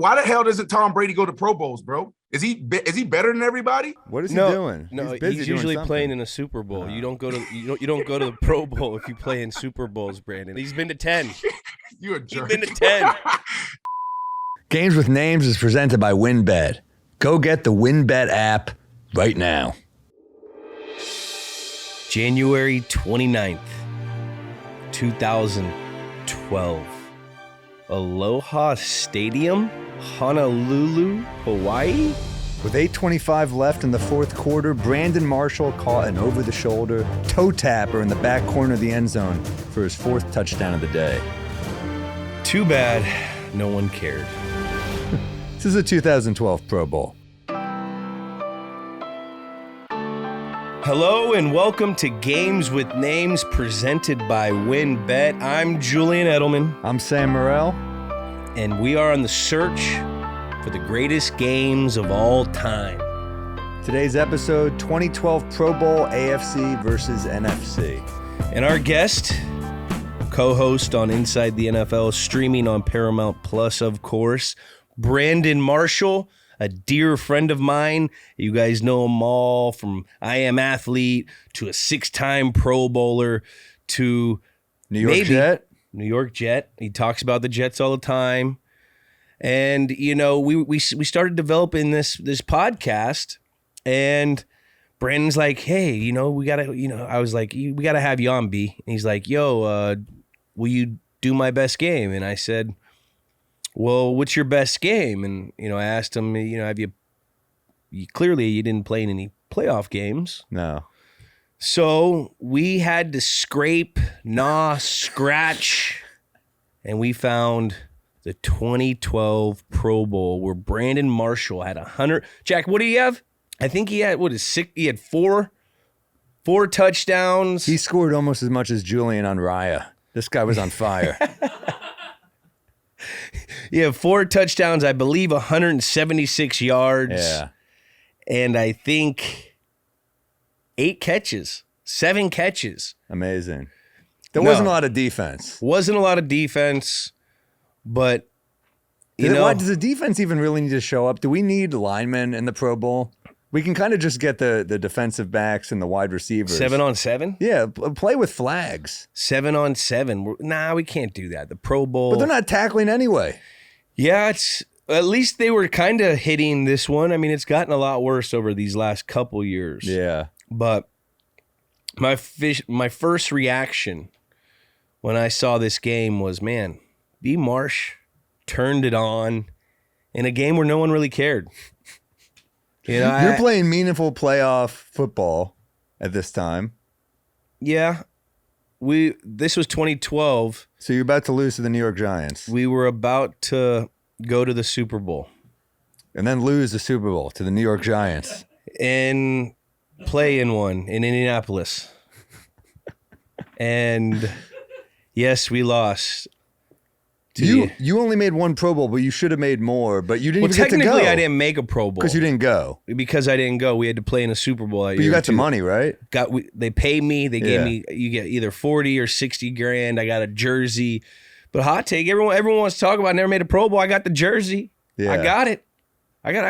why the hell doesn't Tom Brady go to Pro Bowls, bro? Is he better than everybody? What is he doing? No, he's usually playing in a Super Bowl. You don't go to the Pro Bowl if you play in Super Bowls, Brandon. He's been to 10. You're a jerk. He's been to 10. Games with Names is presented by WynnBET. Go get the WynnBET app right now. January 29th, 2012. Aloha Stadium, Honolulu, Hawaii. With 8:25 left in the fourth quarter, Brandon Marshall caught an over-the-shoulder toe tapper in the back corner of the end zone for his fourth touchdown of the day. Too bad no one cared. This is a 2012 Pro Bowl. Hello and welcome to Games with Names presented by WynnBET. I'm Julian Edelman. I'm Sam Morril. And we are on the search for the greatest games of all time. Today's episode, 2012 Pro Bowl AFC versus NFC. And our guest, co-host on Inside the NFL, streaming on Paramount Plus, of course, Brandon Marshall, a dear friend of mine. You guys know him all from I Am Athlete to a 6-time Pro Bowler to New York Jet. He talks about the Jets all the time. And, you know, we started developing this podcast, and Brandon's like, hey, you know, we got to, you know, I was like, we got to have you on, B. And he's like, yo, will you do my best game? And I said, well, what's your best game? And, you know, I asked him, you know, clearly you didn't play in any playoff games. No. So we had to scrape, scratch, and we found the 2012 Pro Bowl where Brandon Marshall had 100. Jack, what do you have? I think he had, he had four touchdowns. He scored almost as much as Julian on Raya. This guy was on fire. He had 4 touchdowns, I believe 176 yards. Yeah. And I think 7 catches. Amazing. There wasn't a lot of defense. Wasn't a lot of defense, but why does the defense even really need to show up? Do we need linemen in the Pro Bowl? We can kind of just get the defensive backs and the wide receivers. 7-on-7? Yeah, play with flags. 7-on-7. Nah, we can't do that. The Pro Bowl. But they're not tackling anyway. Yeah, at least they were kind of hitting this one. I mean, it's gotten a lot worse over these last couple years. Yeah. But my first reaction when I saw this game was, man, B. Marsh turned it on in a game where no one really cared. You know, you're playing meaningful playoff football at this time. Yeah. This was 2012. So you're about to lose to the New York Giants. We were about to go to the Super Bowl. And then lose the Super Bowl to the New York Giants. And play in one in Indianapolis. And yes, we lost. You only made 1 Pro Bowl, but you should have made more. But you didn't even get to go. Technically, I didn't make a Pro Bowl. Because you didn't go. Because I didn't go. We had to play in a Super Bowl. But you got some money, right? They paid me. They gave me, you get either 40 or 60 grand. I got a jersey. But hot take, everyone wants to talk about, I never made a Pro Bowl. I got the jersey. Yeah. I got it. I got.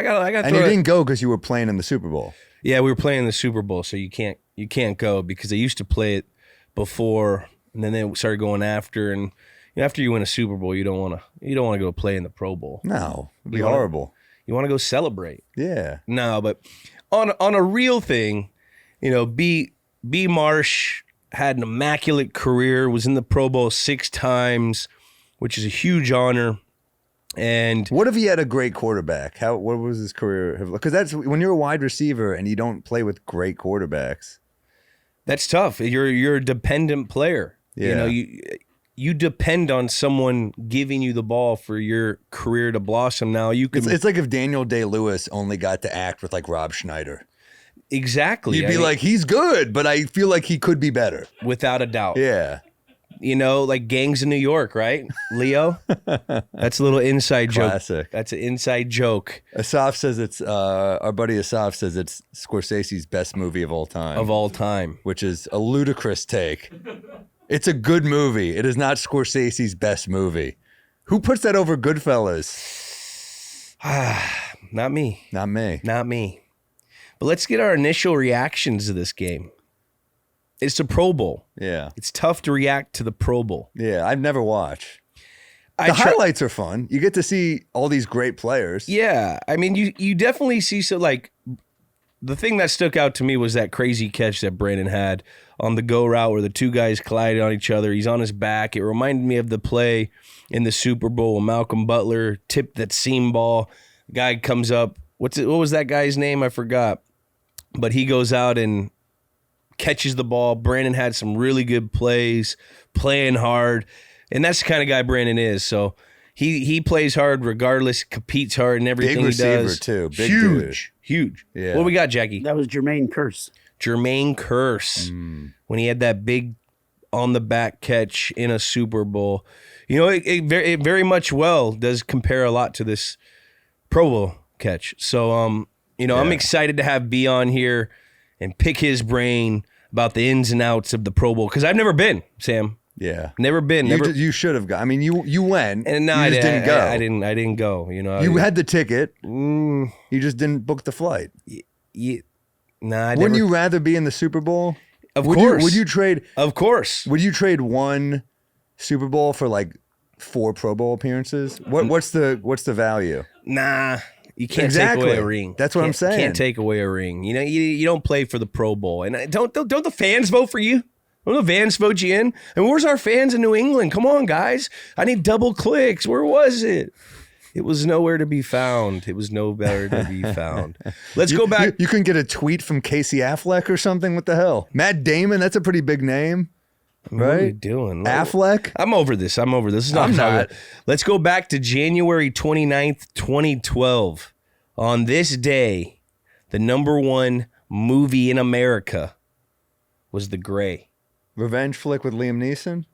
And you didn't go because you were playing in the Super Bowl. Yeah, we were playing in the Super Bowl, so you can't go because they used to play it before, and then they started going after. And after you win a Super Bowl, you don't want to go play in the Pro Bowl. No, it'd be horrible. You want to go celebrate. Yeah. No, but on a real thing, you know, B. Marsh had an immaculate career, was in the Pro Bowl 6 times, which is a huge honor. And what if he had a great quarterback? What was his career? Because that's when you're a wide receiver and you don't play with great quarterbacks. That's tough. You're a dependent player. Yeah. You know, you depend on someone giving you the ball for your career to blossom. Now you can. It's like if Daniel Day-Lewis only got to act with like Rob Schneider. Exactly. You'd be like, he's good, but I feel like he could be better. Without a doubt. Yeah. You know, like Gangs of New York, right? Leo? That's a little inside joke. Classic. That's an inside joke. Asaf says our buddy Asaf says it's Scorsese's best movie of all time. Of all time. Which is a ludicrous take. It's a good movie. It is not Scorsese's best movie. Who puts that over Goodfellas? Not me. Not me. Not me. But let's get our initial reactions to this game. It's the Pro Bowl. Yeah. It's tough to react to the Pro Bowl. Yeah, I've never watched. The highlights are fun. You get to see all these great players. Yeah. I mean, you definitely see, so like, the thing that stuck out to me was that crazy catch that Brandon had on the go route where the two guys collided on each other. He's on his back. It reminded me of the play in the Super Bowl when Malcolm Butler tipped that seam ball. The guy comes up. What was that guy's name? I forgot. But he goes out and catches the ball. Brandon had some really good plays, playing hard. And that's the kind of guy Brandon is. So he plays hard regardless, competes hard in everything he does. Big receiver, too. Big Huge. Huge. Yeah. What we got, Jackie? That was Jermaine Kearse. Jermaine Kearse. When he had that big on the back catch in a Super Bowl. You know, it very much well does compare a lot to this Pro Bowl catch. So, you know, I'm excited to have B on here and pick his brain about the ins and outs of the Pro Bowl. Because I've never been, Sam. Yeah. Never been. You should have gone. I mean, you went. And no, you just didn't go. I didn't go. You know, you had the ticket. You just didn't book the flight. Wouldn't you rather be in the Super Bowl? Of course. Would you trade? Of course. Would you trade one Super Bowl for like 4 Pro Bowl appearances? What's the value? Nah. You can't take away a ring. That's what I'm saying. Can't take away a ring. You know, you don't play for the Pro Bowl, and don't the fans vote for you? Don't the fans vote you in? And where's our fans in New England? Come on, guys! I need double clicks. Where was it? It was nowhere to be found. It was nowhere to be found. Let's go back. You can get a tweet from Casey Affleck or something. What the hell? Matt Damon. That's a pretty big name. Right? What are you doing? Affleck? I'm over this. This is I'm not. Let's go back to January 29th, 2012. On this day, the #1 movie in America was The Gray. Revenge flick with Liam Neeson?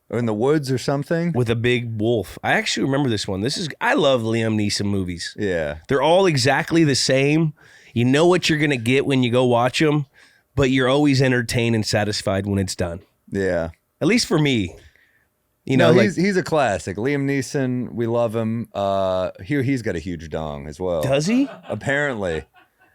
Or In the Woods or something? With a big wolf. I actually remember this one. I love Liam Neeson movies. Yeah. They're all exactly the same. You know what you're going to get when you go watch them, but you're always entertained and satisfied when it's done. Yeah. At least for me. You No, know, he's a classic. Liam Neeson, we love him. Here he's got a huge dong as well. Does he? Apparently.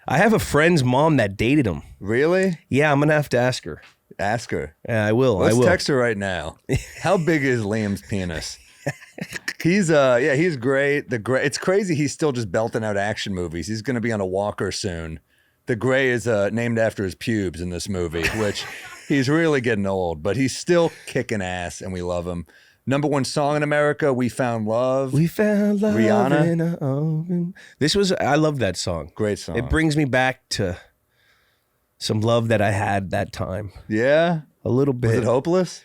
I have a friend's mom that dated him. Really? Yeah, I'm going to have to ask her. Ask her. Yeah, I will. Let's text her right now. How big is Liam's penis? He's great. It's crazy he's still just belting out action movies. He's going to be on a walker soon. The Gray is named after his pubes in this movie, which he's really getting old, but he's still kicking ass and we love him. #1 song in America, We Found Love. We found love. Rihanna. I love that song. Great song. It brings me back to some love that I had that time. Yeah? A little bit. Was it hopeless?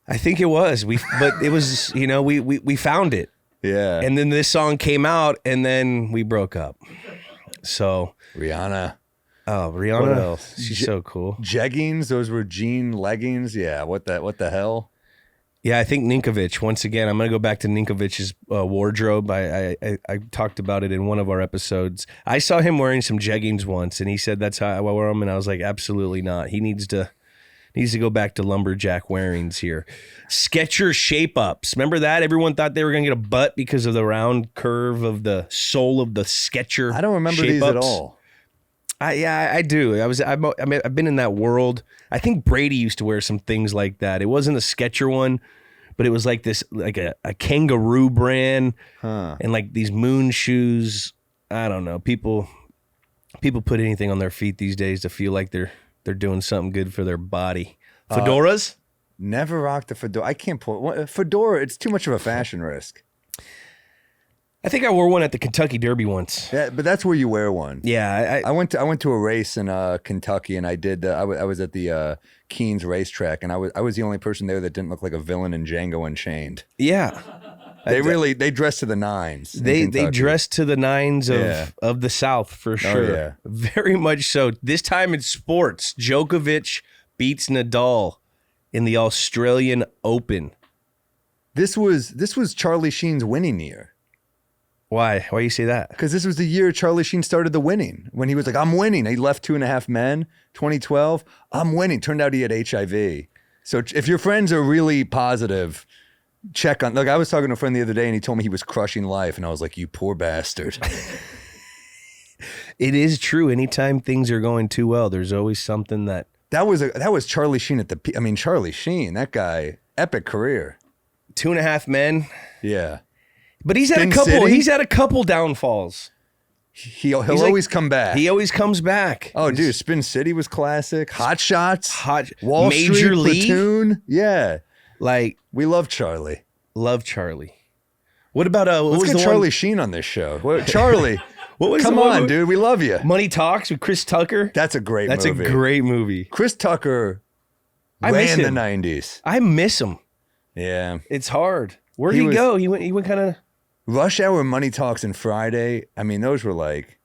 I think it was. But it was, you know, we found it. Yeah. And then this song came out and then we broke up. So Rihanna. Oh, Rihanna. What else? She's so cool. Jeggings, those were jean leggings. Yeah, what the hell? Yeah, I think Ninkovich, once again, I'm going to go back to Ninkovich's wardrobe. I talked about it in one of our episodes. I saw him wearing some jeggings once, and he said that's how I wear them, and I was like, absolutely not. He needs to go back to lumberjack wearings here. Skechers shape-ups. Remember that? Everyone thought they were going to get a butt because of the round curve of the sole of the Skechers. I don't remember these at all. I do. I've been in that world. I think Brady used to wear some things like that. It wasn't a Skechers one, but it was like this, like a kangaroo brand, and like these moon shoes. I don't know. People put anything on their feet these days to feel like they're doing something good for their body. Fedoras? Never rocked a fedora. I can't pull fedora. It's too much of a fashion risk. I think I wore one at the Kentucky Derby once. Yeah, but that's where you wear one. Yeah, I went to a race in Kentucky, and I did. I was at the Keens racetrack, and I was the only person there that didn't look like a villain in Django Unchained. Yeah, they dressed to the nines. They dressed to the nines of the South for sure. Oh, yeah. Very much so. This time in sports, Djokovic beats Nadal in the Australian Open. This was Charlie Sheen's winning year. Why? Why you say that? Because this was the year Charlie Sheen started the winning. When he was like, I'm winning. He left 2.5 Men, 2012. I'm winning. Turned out he had HIV. So if your friends are really positive, check on. Like I was talking to a friend the other day, and he told me he was crushing life, and I was like, "You poor bastard." It is true. Anytime things are going too well, there's always something that. That was Charlie Sheen at the. I mean, Charlie Sheen, that guy, epic career. 2.5 Men. Yeah, But he's had Spin a couple. City? He's had a couple downfalls. he'll He's always come back. He always comes back. Oh, dude, Spin City was classic. Hot Shots, Wall Major Street, League. Platoon. Yeah, Like, we love Charlie. love Charlie. What about what Let's was get the Charlie one? Sheen on this show. Charlie, What was come the one on, with- dude, we love you. Money Talks with Chris Tucker. That's a great That's movie. a great movie. Chris Tucker I miss ran the him. 90s. I miss him. Yeah. It's hard. Where'd He he was- go? He went kind of. Rush Hour, Money Talks, and Friday. I mean, those were like,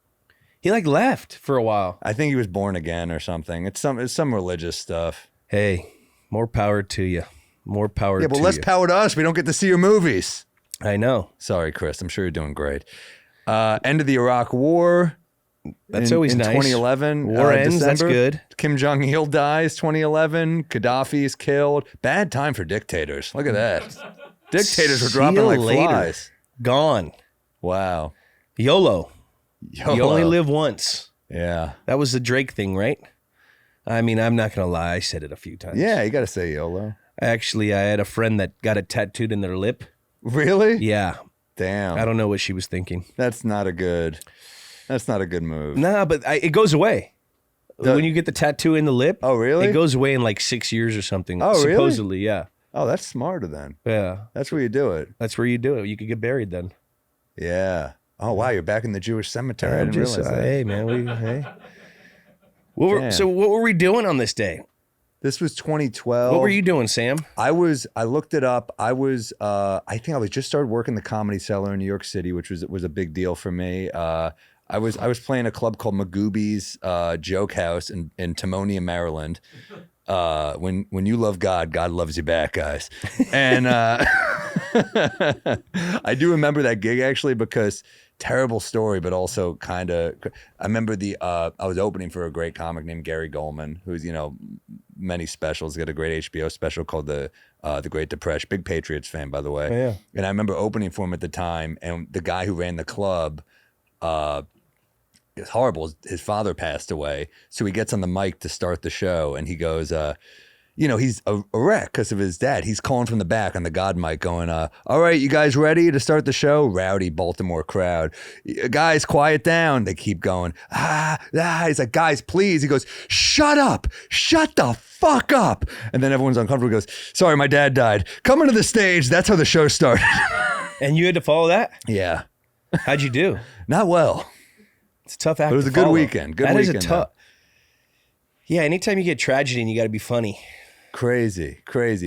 He like left for a while. I think he was born again or something. It's some religious stuff. Hey, more power to you. More power Yeah, to but less you. power to us. We don't get to see your movies. I know. Sorry, Chris. I'm sure you're doing great. End of the Iraq War. That's always in nice. 2011. War ends. That's December. good. Kim Jong-il dies 2011. Gaddafi's killed. Bad time for dictators. Look at that. Dictators were See dropping you like later. flies. Gone. Wow. YOLO. You only YOLO. live once. Yeah. That was the Drake thing, right? I mean, I'm not going to lie. I said it a few times. Yeah, you got to say YOLO. Actually, I had a friend that got it tattooed in their lip. Really? Yeah. Damn. I don't know what she was thinking. That's not a good move. Nah, but it goes away. The- When you get the tattoo in the lip. Oh, really? It goes away in like 6 years or something. Oh, really? Supposedly, yeah. Oh, that's smarter then. Yeah. That's where you do it. That's where you do it. You could get buried then. Yeah. Oh, wow. You're back in the Jewish cemetery. I I'm didn't just, realize that. hey, man. Hey. Damn. So what were we doing on this day? This was 2012. What were you doing, Sam? I looked it up. I think I was just started working the Comedy Cellar in New York City, which was a big deal for me. I was playing a club called Magooby's Joke House in Timonium, Maryland. When you love God, God loves you back, guys. And I do remember that gig actually because terrible story, but also kind of. I remember I was opening for a great comic named Gary Goldman, who's many specials. He got a great HBO special called the Great Depression. Big Patriots fan, by the way. Oh, yeah. And I remember opening for him at the time, and the guy who ran the club. It's horrible. His father passed away. So he gets on the mic to start the show and he goes, he's a wreck because of his dad. He's calling from the back on the God mic going, all right, you guys ready to start the show? Rowdy Baltimore crowd. Guys, quiet down. They keep going. He's like, guys, please. He goes, shut up. Shut the fuck up. And then everyone's uncomfortable. He goes, sorry, my dad died. Coming to the stage. That's how the show started. And you had to follow that? Yeah. How'd you do? Not well. It's a tough act. But it was to a good follow. weekend. Good That is weekend, a tough. Yeah, anytime you get tragedy and you got to be funny. Crazy.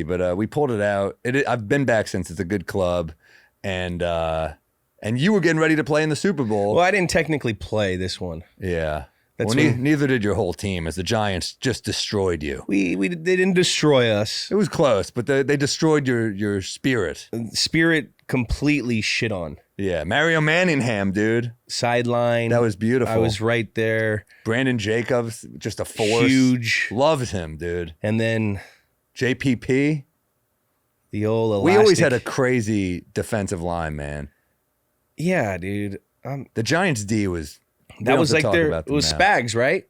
But we pulled it out. I've been back since. It's a good club. And you were getting ready to play in the Super Bowl. Well, I didn't technically play this one. Yeah. That's well, when- neither did your whole team as the Giants just destroyed you. They didn't destroy us. It was close, but they destroyed your spirit. Spirit completely shit on. Yeah. Mario Manningham, dude. Sideline. That was beautiful. I was right there. Brandon Jacobs, just a force. Huge. Loved him, dude. And then JPP. the old elastic. We always had a crazy defensive line, man. Yeah, dude. The Giants D was. we That don't was have like to talk their. about It was them now. Spags, right?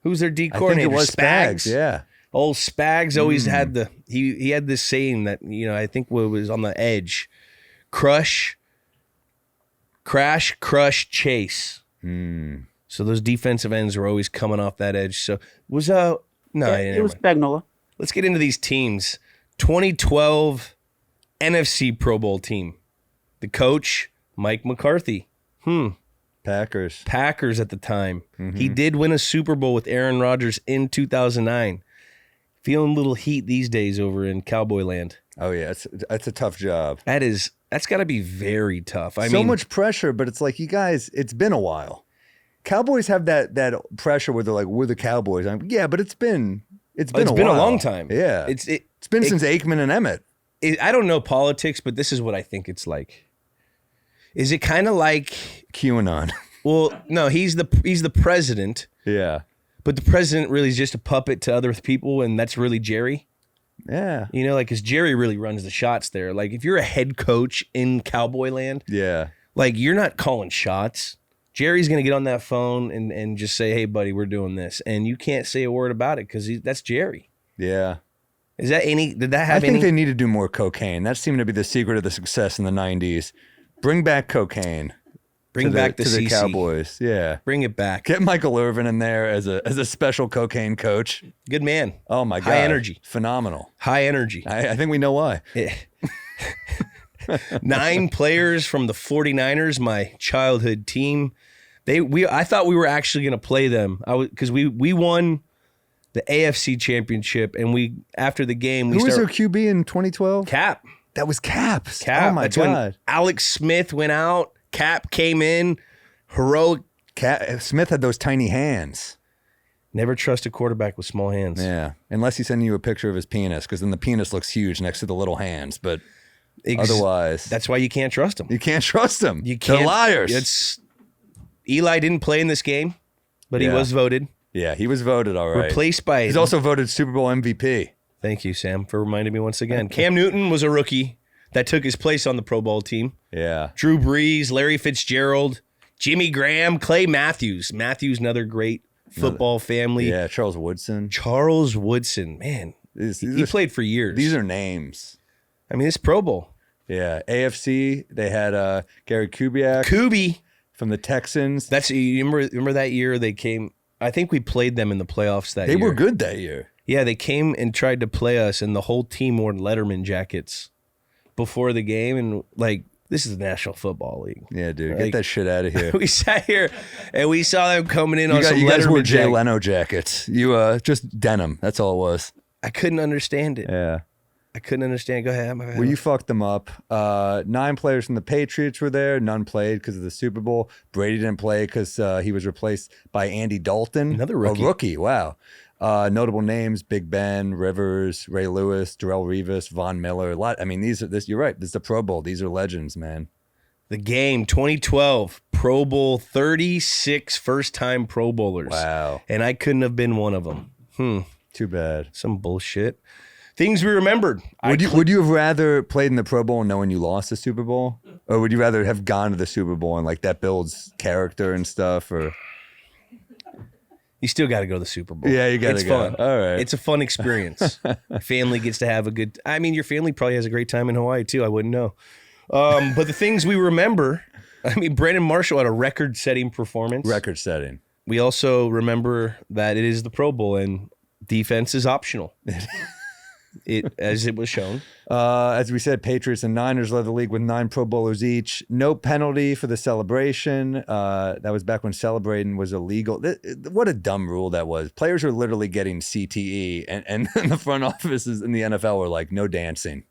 Who's their D I think coordinator? it was Spags. Yeah. Old Spags always had the. He had this saying that I think was on the edge, crash, crush, chase. So those defensive ends were always coming off that edge. So was no, It was Spagnola. Let's get into these teams. 2012 NFC Pro Bowl team. The coach, Mike McCarthy. Packers. Packers at the time. He did win a Super Bowl with Aaron Rodgers in 2009. Feeling a little heat these days over in Cowboy Land. Oh yeah, that's a tough job. That's got to be very tough. I So mean, much pressure, but it's like you guys. It's been a while. Cowboys have that pressure where they're like, we're the Cowboys. Yeah, but it's been a while. long time. Yeah, It's been since Aikman and Emmett. I don't know politics, but this is what I think it's like. Is it kind of like? QAnon. Well, no, he's the president, Yeah. but the president really is just a puppet to other people, and that's really Jerry. Yeah. You know, like, because Jerry really runs the shots there. Like, if you're a head coach in Cowboy land, Yeah. like, you're not calling shots. Jerry's going to get on that phone and just say, hey, buddy, we're doing this. And you can't say a word about it because that's Jerry. Yeah. Did that have I think any? they need to do more cocaine. That seemed to be the secret of the success in the 90s. Bring back cocaine. Bring back the to the CC. Cowboys. Yeah. Bring it back. Get Michael Irvin in there as a special cocaine coach. Good man. Oh, my God. High energy. Phenomenal. High energy. I think we know why. 9 players from the 49ers, my childhood team. I thought we were actually going to play them. Because we won the AFC championship, and after the game Who was their QB in 2012? Cap. That was Caps. Cap. Oh my That's when God. Alex Smith went out. Cap came in. Heroic. Smith had those tiny hands. Never trust a quarterback with small hands. Yeah. Unless he's sending you a picture of his penis, because then the penis looks huge next to the little hands. But otherwise, that's why you can't trust him. you can't trust them. You can't. They're liars. Eli didn't play in this game, but he was voted. Yeah, he was voted all right. Replaced by. He's also voted Super Bowl MVP. Thank you, Sam, for reminding me once again. Cam Newton was a rookie that took his place on the Pro Bowl team. Yeah. Drew Brees, Larry Fitzgerald, Jimmy Graham, Clay Matthews. Matthews, another great football family. Yeah, Charles Woodson. Charles Woodson, man. He played for years. These are names. I mean, it's Pro Bowl. Yeah. AFC, they had Gary Kubiak Kubi. from the Texans. You remember that year they came, I think we played them in the playoffs that year. They were good that year. Yeah, they came and tried to play us, and the whole team wore Letterman jackets before the game, and like, this is the National Football League. Yeah, dude, Like, get that shit out of here. We sat here and we saw them coming in on some You guys wore Letterman Jay jackets. Leno jackets. You just denim. That's all it was. I couldn't understand it. Yeah. I couldn't understand. Go ahead. Well, you fucked them up. 9 players from the Patriots were there. None played because of the Super Bowl. Brady didn't play because he was replaced by Andy Dalton. Another rookie. A rookie, wow. Notable names: Big Ben, Rivers, Ray Lewis, Darrelle Revis, Von Miller. A lot. I mean, you're right. This is the Pro Bowl. These are legends, man. The game, 2012, Pro Bowl, 36 first-time Pro Bowlers. Wow. And I couldn't have been one of them. Too bad. Some bullshit. Things we remembered. Would you have rather played in the Pro Bowl knowing you lost the Super Bowl? Or would you rather have gone to the Super Bowl and like that builds character and stuff? Or You still got to go to the Super Bowl. Yeah, you gotta It's go. fun. All right. It's a fun experience. Family gets to have a good. I mean, your family probably has a great time in Hawaii too. I wouldn't know. But the things we remember. I mean, Brandon Marshall had a record-setting performance. record setting. We also remember that it is the Pro Bowl and defense is optional. As it was shown. As we said, Patriots and Niners led the league with 9 Pro Bowlers each. No penalty for the celebration. That was back when celebrating was illegal. What a dumb rule that was. Players are literally getting CTE, and the front offices in the NFL were like, no dancing.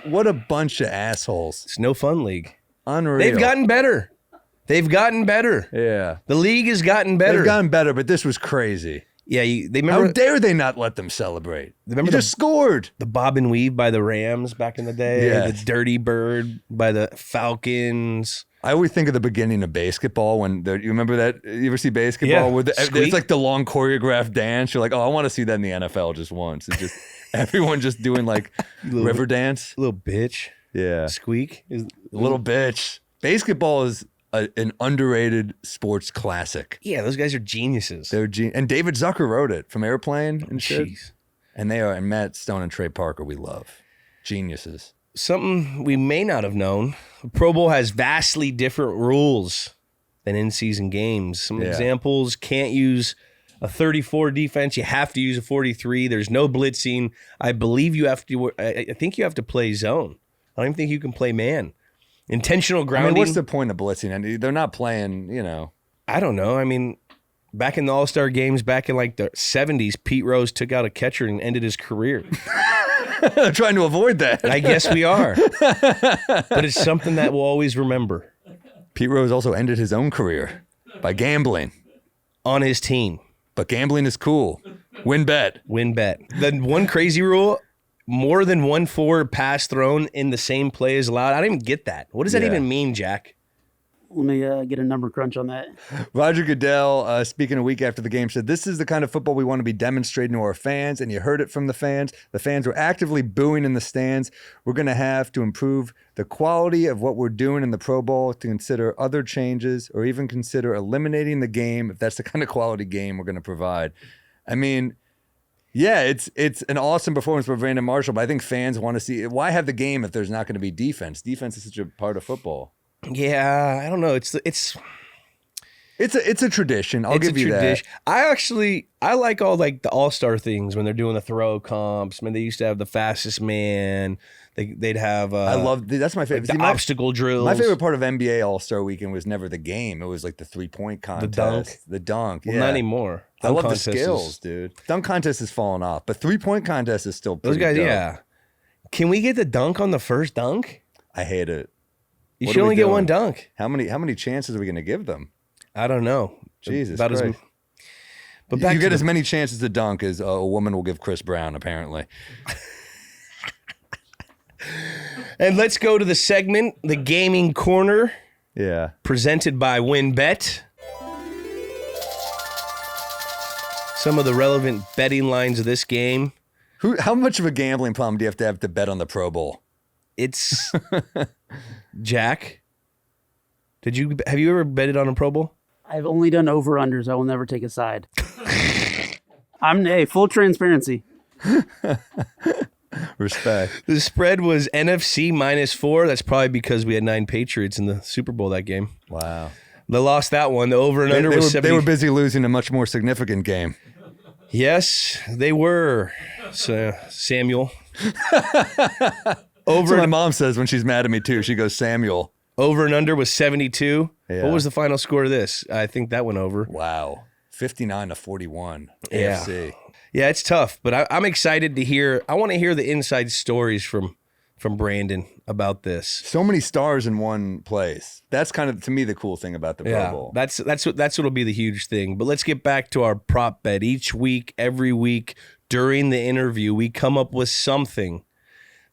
What a bunch of assholes. It's no fun league. Unreal. They've gotten better. Yeah. The league has gotten better. They've gotten better, but this was crazy. Yeah, they remember. How dare they not let them celebrate? Remember You just scored. the bob and weave by the Rams back in the day? Yes. The dirty bird by the Falcons. I always think of the beginning of basketball when you remember that? You ever see basketball? Yeah. Where Squeak. it's like the long choreographed dance. You're like, oh, I want to see that in the NFL just once. It's just everyone just doing like river dance. Little bitch. Yeah. Squeak. Little bitch. Basketball is an underrated sports classic. Yeah, those guys are geniuses. And David Zucker wrote it from Airplane and shit. Jeez. And they are, and Matt Stone and Trey Parker, we love. Geniuses. Something we may not have known. The Pro Bowl has vastly different rules than in-season games. Some examples: can't use a 34 defense. You have to use a 43. There's no blitzing. I believe you have to. I think you have to play zone. I don't even think you can play man. Intentional I grounding. mean, what's the point of blitzing? And they're not playing, I don't know. I mean, back in the All-Star games, back in like the 70s, Pete Rose took out a catcher and ended his career. trying to avoid that. I guess we are. But it's something that we'll always remember. Pete Rose also ended his own career by gambling. On his team. But gambling is cool. WynnBET. The one crazy rule, more than one forward pass thrown in the same play is allowed. I don't even get that. What does that Yeah. even mean, Jack? Let me get a number crunch on that. Roger Goodell, speaking a week after the game, said, "This is the kind of football we want to be demonstrating to our fans." And you heard it from the fans. The fans were actively booing in the stands. We're going to have to improve the quality of what we're doing in the Pro Bowl to consider other changes or even consider eliminating the game if that's the kind of quality game we're going to provide. I mean, yeah, it's an awesome performance by Brandon Marshall, but I think fans want to see, why have the game if there's not going to be defense? Defense is such a part of football. Yeah, I don't know. It's a tradition. I'll give you that. I like all like the all-star things when they're doing the throw comps. I mean, they used to have the fastest man. They'd have I love that's my favorite. Like the obstacle drills. My favorite part of NBA All-Star Weekend was never the game. It was like the 3-point contest, the dunk. Well, not anymore. I love the skills, dude. Dunk contest has fallen off, but 3-point contest is still pretty those guys. dope. Yeah. Can we get the dunk on the first dunk? I hate it. You should only get one dunk. How many chances are we going to give them? I don't know. Jesus Christ. But you get as many chances to dunk as a woman will give Chris Brown, apparently. And let's go to the segment, the Gaming Corner. Yeah. Presented by WynnBET. Some of the relevant betting lines of this game. How much of a gambling problem do you have to bet on the Pro Bowl? It's Jack. Have you ever betted on a Pro Bowl? I've only done over-unders. I will never take a side. Full transparency. Respect. The spread was NFC -4. That's probably because we had 9 Patriots in the Super Bowl that game. Wow. They lost that one. The over and under was 70. They were busy losing a much more significant game. Yes, they were. So, Samuel. That's what my mom says when she's mad at me too. She goes, Samuel. Over and under was 72. Yeah. What was the final score of this? I think that went over. Wow. 59-41. Yeah. AFC. Yeah, it's tough, but I'm excited to hear. I want to hear the inside stories from Brandon about this. So many stars in one place. That's kind of, to me, the cool thing about the Pro Bowl. That's what'll be the huge thing. But let's get back to our prop bet. Each week, every week during the interview, we come up with something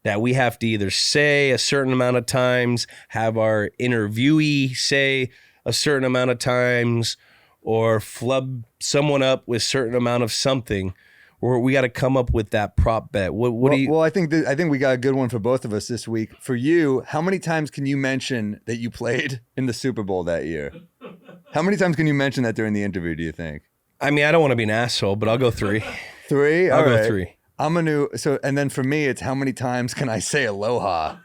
that we have to either say a certain amount of times, have our interviewee say a certain amount of times, or flub someone up with a certain amount of something. Or we got to come up with that prop bet. What do you? Well, I think we got a good one for both of us this week. For you, how many times can you mention that you played in the Super Bowl that year? How many times can you mention that during the interview, do you think? I mean, I don't want to be an asshole, but I'll go 3. 3? I'll go 3. And then for me, it's how many times can I say aloha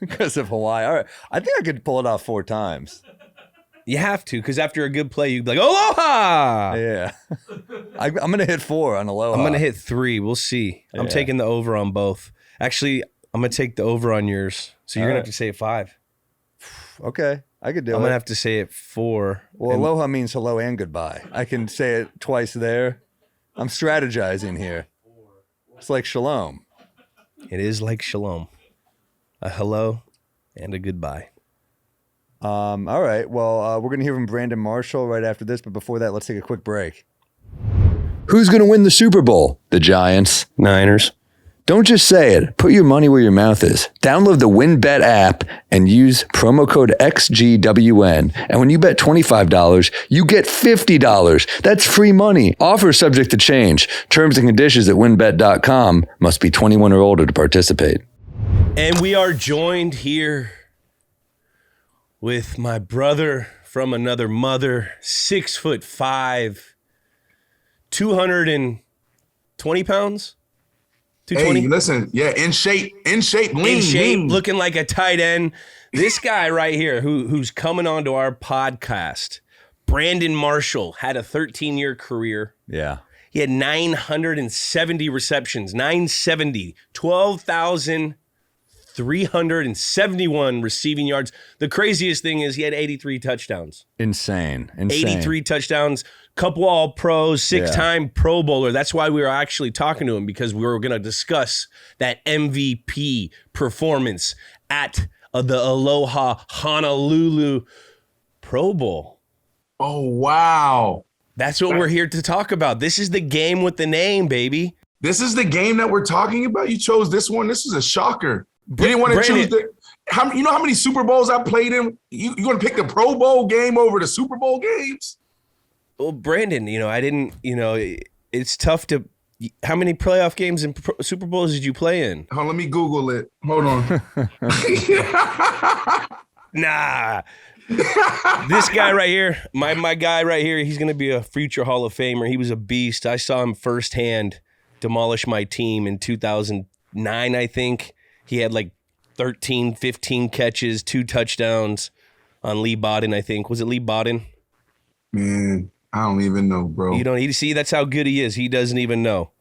because of Hawaii? All right. I think I could pull it off 4 times. You have to, because after a good play, you'd be like, aloha! Yeah. I'm going to hit 4 on aloha. I'm going to hit 3. We'll see. I'm taking the over on both. Actually, I'm going to take the over on yours. So you're going to have to say it 5. Okay. I could do it. I'm going to have to say it 4. Well, aloha means hello and goodbye. I can say it twice there. I'm strategizing here. It's like shalom. It is like shalom. A hello and a goodbye. All right. Well, we're going to hear from Brandon Marshall right after this. But before that, let's take a quick break. Who's going to win the Super Bowl? The Giants. Niners. Don't just say it. Put your money where your mouth is. Download the WynnBET app and use promo code XGWN. And when you bet $25, you get $50. That's free money. Offer subject to change. Terms and conditions at WynnBET.com. Must be 21 or older to participate. And we are joined here with my brother from another mother, 6'5", 220 pounds. 220? Hey, listen, yeah, in shape, lean. Looking like a tight end. This guy right here, who's coming onto our podcast, Brandon Marshall, had a 13-year career. Yeah. He had 970 receptions, 970, 12,371 receiving yards. The craziest thing is he had 83 touchdowns. Insane. 83 touchdowns, couple All-Pros, 6-time Pro Bowler. That's why we were actually talking to him, because we were going to discuss that MVP performance at the Aloha Honolulu Pro Bowl. Oh, wow. That's what we're here to talk about. This is the game with the name, baby. This is the game that we're talking about? You chose this one? This is a shocker. You didn't want to choose You know how many Super Bowls I played in? You gonna pick the Pro Bowl game over the Super Bowl games? Well, Brandon, I didn't, it's tough to. How many playoff games and Super Bowls did you play in? Hold on, let me Google it. Hold on. Nah. This guy right here, my guy right here, he's going to be a future Hall of Famer. He was a beast. I saw him firsthand demolish my team in 2009, I think. He had like 13, 15 catches, 2 touchdowns on Lee Bodden, I think. Was it Lee Bodden? Man, I don't even know, bro. You don't see, that's how good he is. He doesn't even know.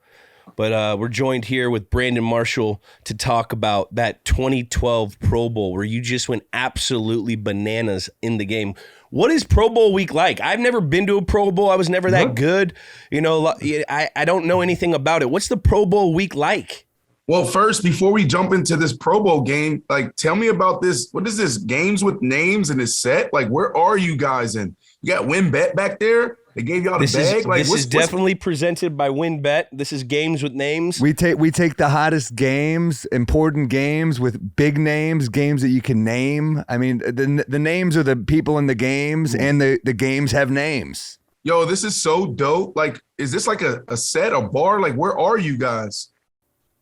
But we're joined here with Brandon Marshall to talk about that 2012 Pro Bowl where you just went absolutely bananas in the game. What is Pro Bowl week like? I've never been to a Pro Bowl. I was never that good. I don't know anything about it. What's the Pro Bowl week like? Well, first, before we jump into this Pro Bowl game, like, tell me about this. What is this? Games with names in this set? Like, where are you guys in? You got WynnBET back there? They gave y'all the bag? This is definitely presented by WynnBET. This is games with names. We take the hottest games, important games with big names, games that you can name. I mean, the names are the people in the games, and the games have names. Yo, this is so dope. Like, is this like a set, a bar? Like, where are you guys?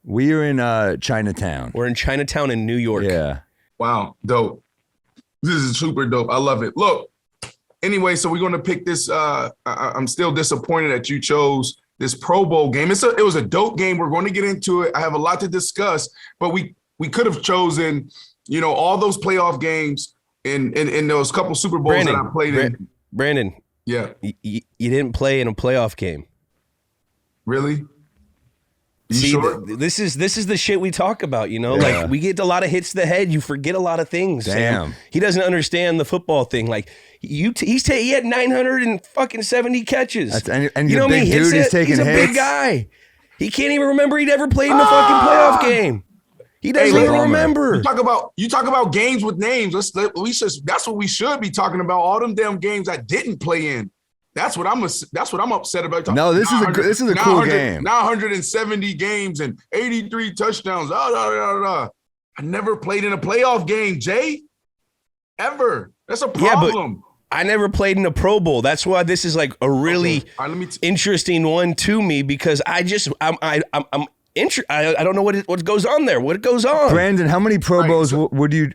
We are in Chinatown. We're in Chinatown in New York. Yeah. Wow, dope. This is super dope. I love it. Look, anyway, so we're going to pick this. I'm still disappointed that you chose this Pro Bowl game. It was a dope game. We're going to get into it. I have a lot to discuss, but we could have chosen, all those playoff games in those couple Super Bowls that I played in. Brandon. Yeah. You didn't play in a playoff game. Really? See, sure? This is the shit we talk about, like we get a lot of hits to the head. You forget a lot of things. Damn. Sam. He doesn't understand the football thing. Like he had 970 catches. And you know big dude, he's taking hits. He's a big guy. He can't even remember he'd ever played in a fucking playoff game. He doesn't even remember. You talk about games with names. That's what we should be talking about. All them damn games I didn't play in. That's what I'm upset about. No, this is a cool game. 970 games and 83 touchdowns. I never played in a playoff game, Jay. Ever. That's a problem. But I never played in a Pro Bowl. That's why this is like a really interesting one to me, because I'm I don't know what goes on there. What goes on? Brandon, how many Pro Bowls would you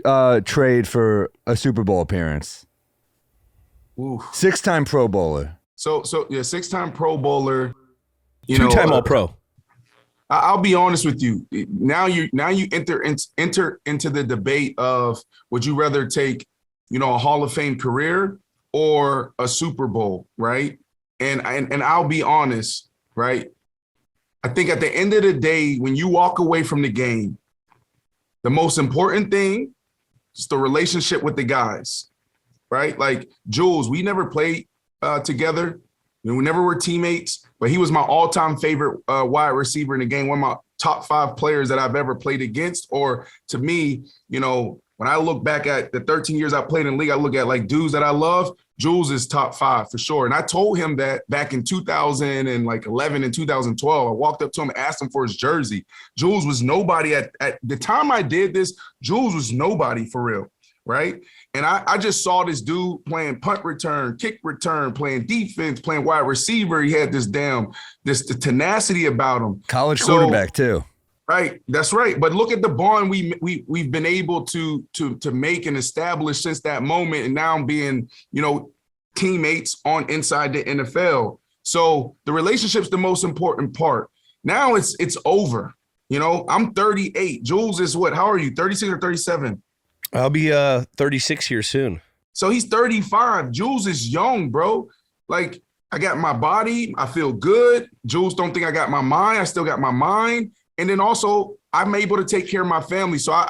trade for a Super Bowl appearance? Ooh. 6-time Pro Bowler. So yeah, 6-time Pro Bowler. 2-time All Pro. I'll be honest with you. Now you enter into the debate of, would you rather take, a Hall of Fame career or a Super Bowl, right? And I'll be honest, right? I think at the end of the day, when you walk away from the game, the most important thing is the relationship with the guys. Right? Like Jules, we never played together. We never were teammates, but he was my all-time favorite wide receiver in the game, one of my top 5 players that I've ever played against. Or to me, when I look back at the 13 years I played in the league, I look at like dudes that I love. Jules is top 5 for sure. And I told him that back in 2011 and 2012. I walked up to him and asked him for his jersey. Jules was nobody at the time I did this. Jules was nobody for real. Right. And I just saw this dude playing punt return, kick return, playing defense, playing wide receiver. He had the tenacity about him. College quarterback too. Right. That's right. But look at the bond we've been able to make and establish since that moment. And now being, teammates inside the NFL. So the relationship's the most important part. Now it's over. I'm 38. Jules is what? How are you? 36 or 37? I'll be 36 here soon. So he's 35. Jules is young, bro. Like, I got my body. I feel good. Jules don't think I got my mind. I still got my mind. And then also, I'm able to take care of my family. So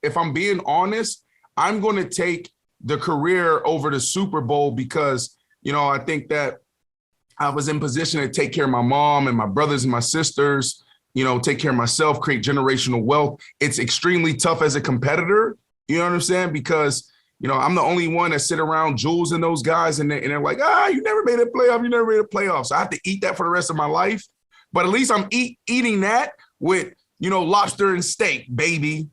if I'm being honest, I'm going to take the career over the Super Bowl because, I think that I was in position to take care of my mom and my brothers and my sisters, take care of myself, create generational wealth. It's extremely tough as a competitor. You know what I'm saying? Because, I'm the only one that sit around Jules and those guys and they're like, you never made a playoff. You never made a playoff. So I have to eat that for the rest of my life. But at least I'm eating that with, lobster and steak, baby.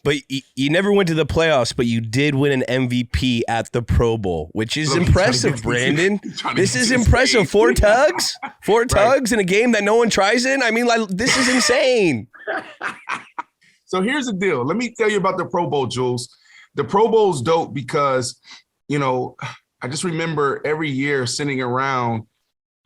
But you never went to the playoffs, but you did win an MVP at the Pro Bowl, which is Look, he's impressive, trying to Brandon. he's trying to This get is to the impressive. stage. 4 tugs? 4 tugs in a game that no one tries in? I mean, like, this is insane. So here's the deal. Let me tell you about the Pro Bowl, Jules. The Pro Bowl's dope because, you know, I just remember every year sitting around,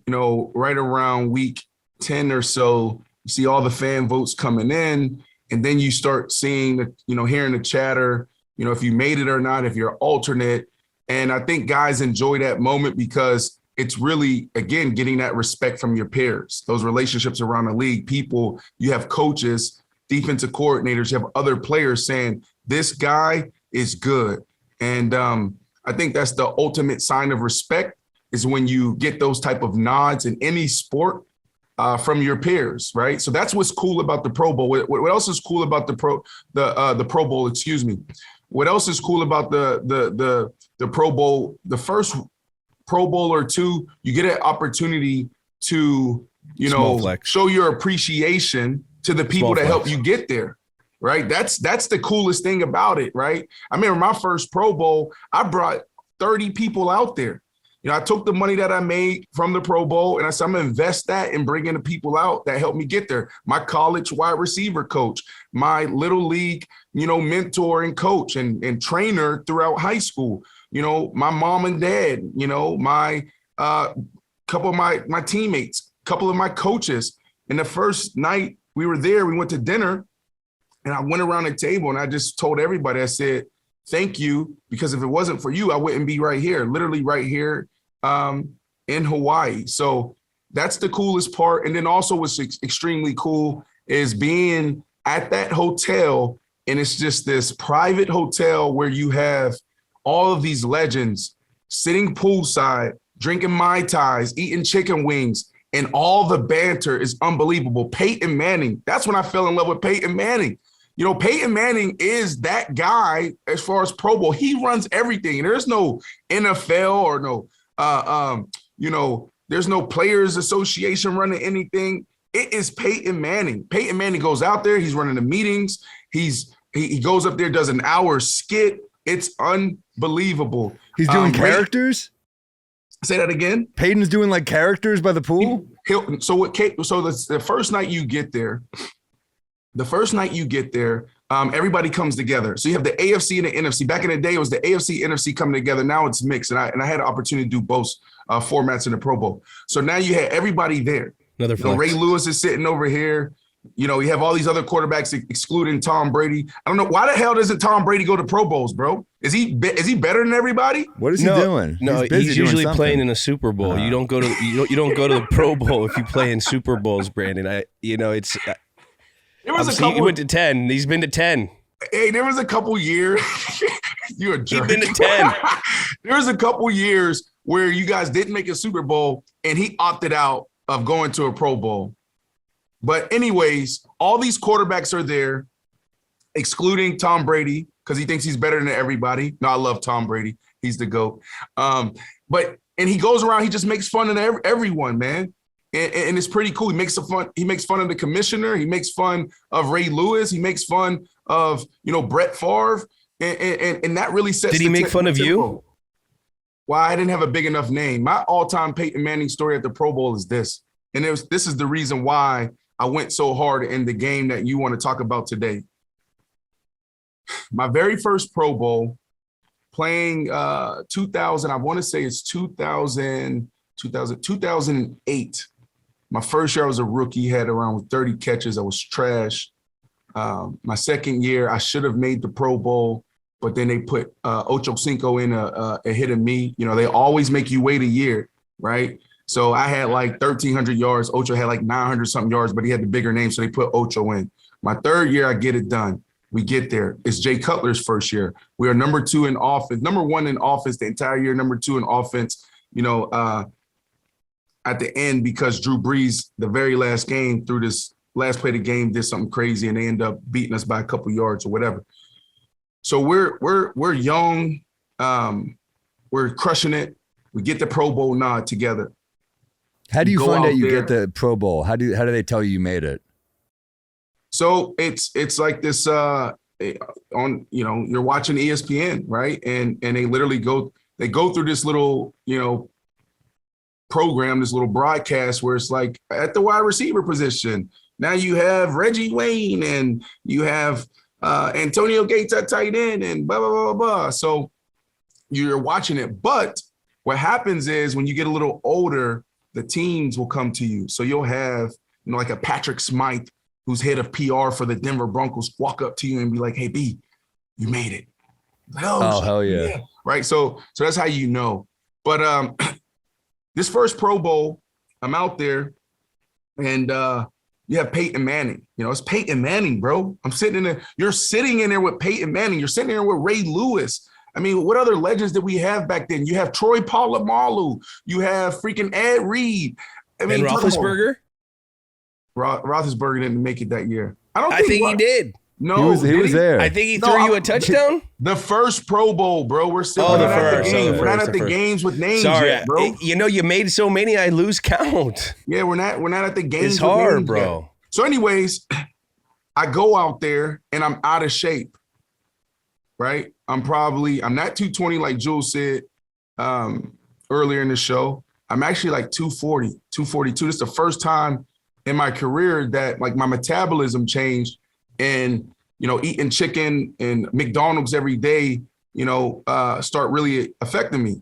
you know, right around week 10 or so, you see all the fan votes coming in, and then you start seeing the, you know, hearing the chatter, you know, if you made it or not, if you're alternate. And I think guys enjoy that moment because it's really, again, getting that respect from your peers, those relationships around the league, people, you have coaches, defensive coordinators, you have other players saying, this guy is good. And I think that's the ultimate sign of respect is when you get those type of nods in any sport from your peers, right? So that's what's cool about the Pro Bowl. What else is cool about the Pro Bowl? Excuse me. What else is cool about the Pro Bowl? The first Pro Bowl or two, you get an opportunity to, you know, show your appreciation to the people that help you get there, right? That's the coolest thing about it, right? I remember my first Pro Bowl, I brought 30 people out there. You know, I took the money that I made from the Pro Bowl and I said, I'm going to invest that in bringing the people out that helped me get there. My college wide receiver coach, my little league, you know, mentor and coach and trainer throughout high school, you know, my mom and dad, you know, my couple of my teammates, couple of my coaches. And the first night we were there, we went to dinner and I went around the table and I just told everybody, I said, thank you, because if it wasn't for you, I wouldn't be right here, literally right here in Hawaii. So that's the coolest part. And then also what's extremely cool is being at that hotel, and it's just this private hotel where you have all of these legends sitting poolside, drinking Mai Tais, eating chicken wings, and all the banter is unbelievable. Peyton Manning, that's when I fell in love with Peyton Manning. You know, Peyton Manning is that guy as far as Pro Bowl. He runs everything. There's no NFL or no, you know, there's no Players Association running anything. It is Peyton Manning. Peyton Manning goes out there. He's running the meetings. He goes up there, does an hour skit. It's unbelievable. He's doing characters? Say that again? Peyton's doing like characters by the pool? The first night you get there, everybody comes together. So you have the AFC and the NFC. Back in the day, it was the AFC, NFC coming together. Now it's mixed. And I had an opportunity to do both formats in the Pro Bowl. So now you had everybody there. Another flex. Ray Lewis is sitting over here. You know, you have all these other quarterbacks excluding Tom Brady. I don't know. Why the hell doesn't Tom Brady go to Pro Bowls, bro? Is he better than everybody? What is he doing? No, he's usually playing in a Super Bowl. You don't go to you don't go to the Pro Bowl if you play in Super Bowls, Brandon. It's there was a couple. He went to 10. He's been to 10. Hey, there was a couple years. You're a jerk. He's been to 10. There was a couple years where you guys didn't make a Super Bowl and he opted out of going to a Pro Bowl. But anyways, all these quarterbacks are there, excluding Tom Brady, because he thinks he's better than everybody. No, I love Tom Brady. He's the GOAT. And he goes around, he just makes fun of everyone, man. And it's pretty cool. He makes fun of the commissioner. He makes fun of Ray Lewis. He makes fun of, you know, Brett Favre. And that really sets. Did he make fun of you? Well, I didn't have a big enough name. My all-time Peyton Manning story at the Pro Bowl is this. And this is the reason why I went so hard in the game that you want to talk about today. My very first Pro Bowl, playing 2000, I want to say it's 2008. My first year I was a rookie, had around 30 catches. I was trash. My second year, I should have made the Pro Bowl, but then they put Ocho Cinco in ahead of me. You know, they always make you wait a year, right? So I had like 1,300 yards. Ocho had like 900 something yards, but he had the bigger name, so they put Ocho in. My third year, I get it done. We get there. It's Jay Cutler's first year. We are number 2 in offense, number 1 in offense the entire year, number 2 in offense, you know, at the end, because Drew Brees, the very last game, through this last play of the game, did something crazy and they end up beating us by a couple yards or whatever. So we're young. We're crushing it. We get the Pro Bowl nod together. How do you find out you get the Pro Bowl? How do they tell you made it? So it's like this on, you're watching ESPN, right? And they literally go through this little, program, this little broadcast where it's like at the wide receiver position. Now you have Reggie Wayne and you have Antonio Gates at tight end and blah, blah, blah, blah. So you're watching it. But what happens is when you get a little older, the teams will come to you. So you'll have, like a Patrick Smythe, who's head of PR for the Denver Broncos, walk up to you and be like, "Hey, B, you made it." Like, oh hell yeah. Right. So that's how you know. But this first Pro Bowl, I'm out there and you have Peyton Manning. It's Peyton Manning, bro. I'm sitting in there. You're sitting in there with Peyton Manning. You're sitting there with Ray Lewis. I mean, what other legends did we have back then? You have Troy Polamalu. You have freaking Ed Reed. I mean, and Roethlisberger? Roethlisberger didn't make it that year. I think he did. No, he was there. I think he threw you a touchdown. The first Pro Bowl, bro. We're still We're not at the games with names yet, bro. You made so many, I lose count. Yeah, we're not at the games. It's hard, with names bro. Yet. So, anyways, I go out there and I'm out of shape. Right? I'm not 220 like Jules said earlier in the show. I'm actually like 240, 242. This is the first time in my career that like my metabolism changed. And, eating chicken and McDonald's every day, start really affecting me,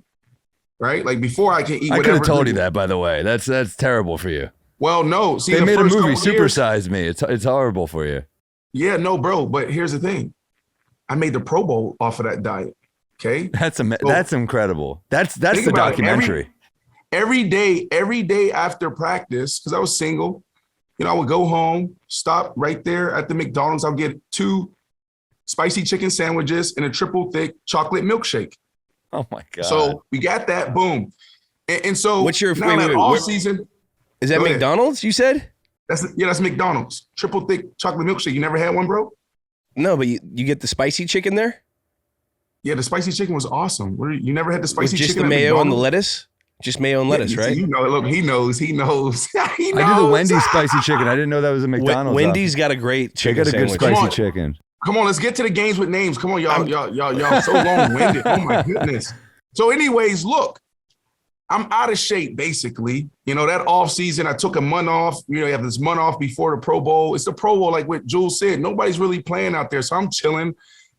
right? Like before I can eat whatever. I could have told you that, by the way. That's terrible for you. Well, no. See, they made a movie, Super Size Me. It's horrible for you. Yeah, no, bro. But here's the thing. I made the Pro Bowl off of that diet, okay? That's incredible. That's the documentary. Every day after practice, because I was single, I would go home, stop right there at the McDonald's. I'll get 2 spicy chicken sandwiches and a triple thick chocolate milkshake. Oh my God. So we got that, boom. And so what's your off season? Is that McDonald's, you said? That's McDonald's. Triple thick chocolate milkshake. You never had one, bro? No, but you get the spicy chicken there? Yeah, the spicy chicken was awesome. You never had the spicy chicken? Just the mayo and the lettuce? Just mayo and lettuce, right? Look, he knows. I do the Wendy's spicy chicken. I didn't know that was a McDonald's. Wendy's got a great chicken sandwich. They got a good spicy chicken. Come on, let's get to the games with names. Come on, y'all so long-winded. Oh my goodness. So anyways, look, I'm out of shape, basically. That off season, I took a month off. You have this month off before the Pro Bowl. It's the Pro Bowl, like what Jules said. Nobody's really playing out there. So I'm chilling.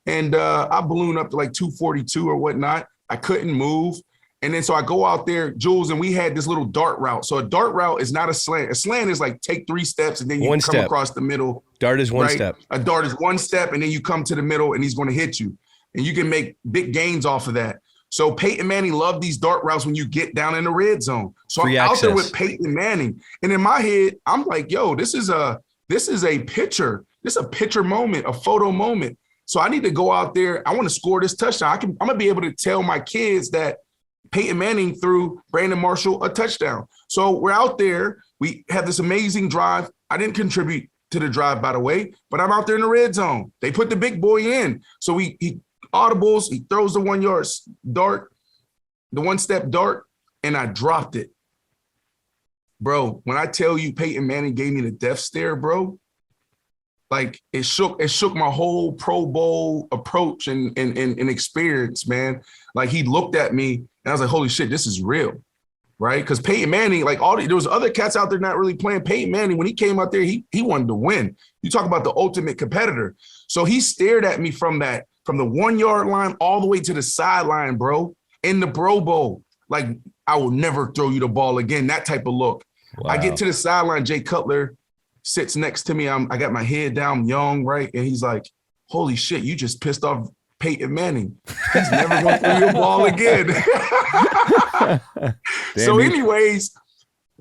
And I ballooned up to like 242 or whatnot. I couldn't move. And then so I go out there, Jules, and we had this little dart route. So a dart route is not a slant. A slant is like take 3 steps and then you come across the middle. Dart is one step. A dart is 1 step and then you come to the middle and he's going to hit you. And you can make big gains off of that. So Peyton Manning loved these dart routes when you get down in the red zone. So I'm out there with Peyton Manning. And in my head, I'm like, yo, this is a picture. This is a picture moment, a photo moment. So I need to go out there. I want to score this touchdown. I'm going to be able to tell my kids that Peyton Manning threw Brandon Marshall a touchdown. So we're out there. We have this amazing drive. I didn't contribute to the drive, by the way, but I'm out there in the red zone. They put the big boy in. So he audibles. He throws the 1 yard dart, the 1-step dart, and I dropped it. Bro, when I tell you Peyton Manning gave me the death stare, bro, like it shook my whole Pro Bowl approach and experience, man. Like he looked at me and I was like, holy shit, this is real, right? Because Peyton Manning, like there was other cats out there not really playing. Peyton Manning, when he came out there, he wanted to win. You talk about the ultimate competitor. So he stared at me from the 1 yard line all the way to the sideline, bro, in the Pro Bowl. Like, I will never throw you the ball again, that type of look. Wow. I get to the sideline, Jay Cutler sits next to me. I got my head down, I'm young, right? And he's like, holy shit, you just pissed off Peyton Manning. He's never going to throw your ball again. So anyways,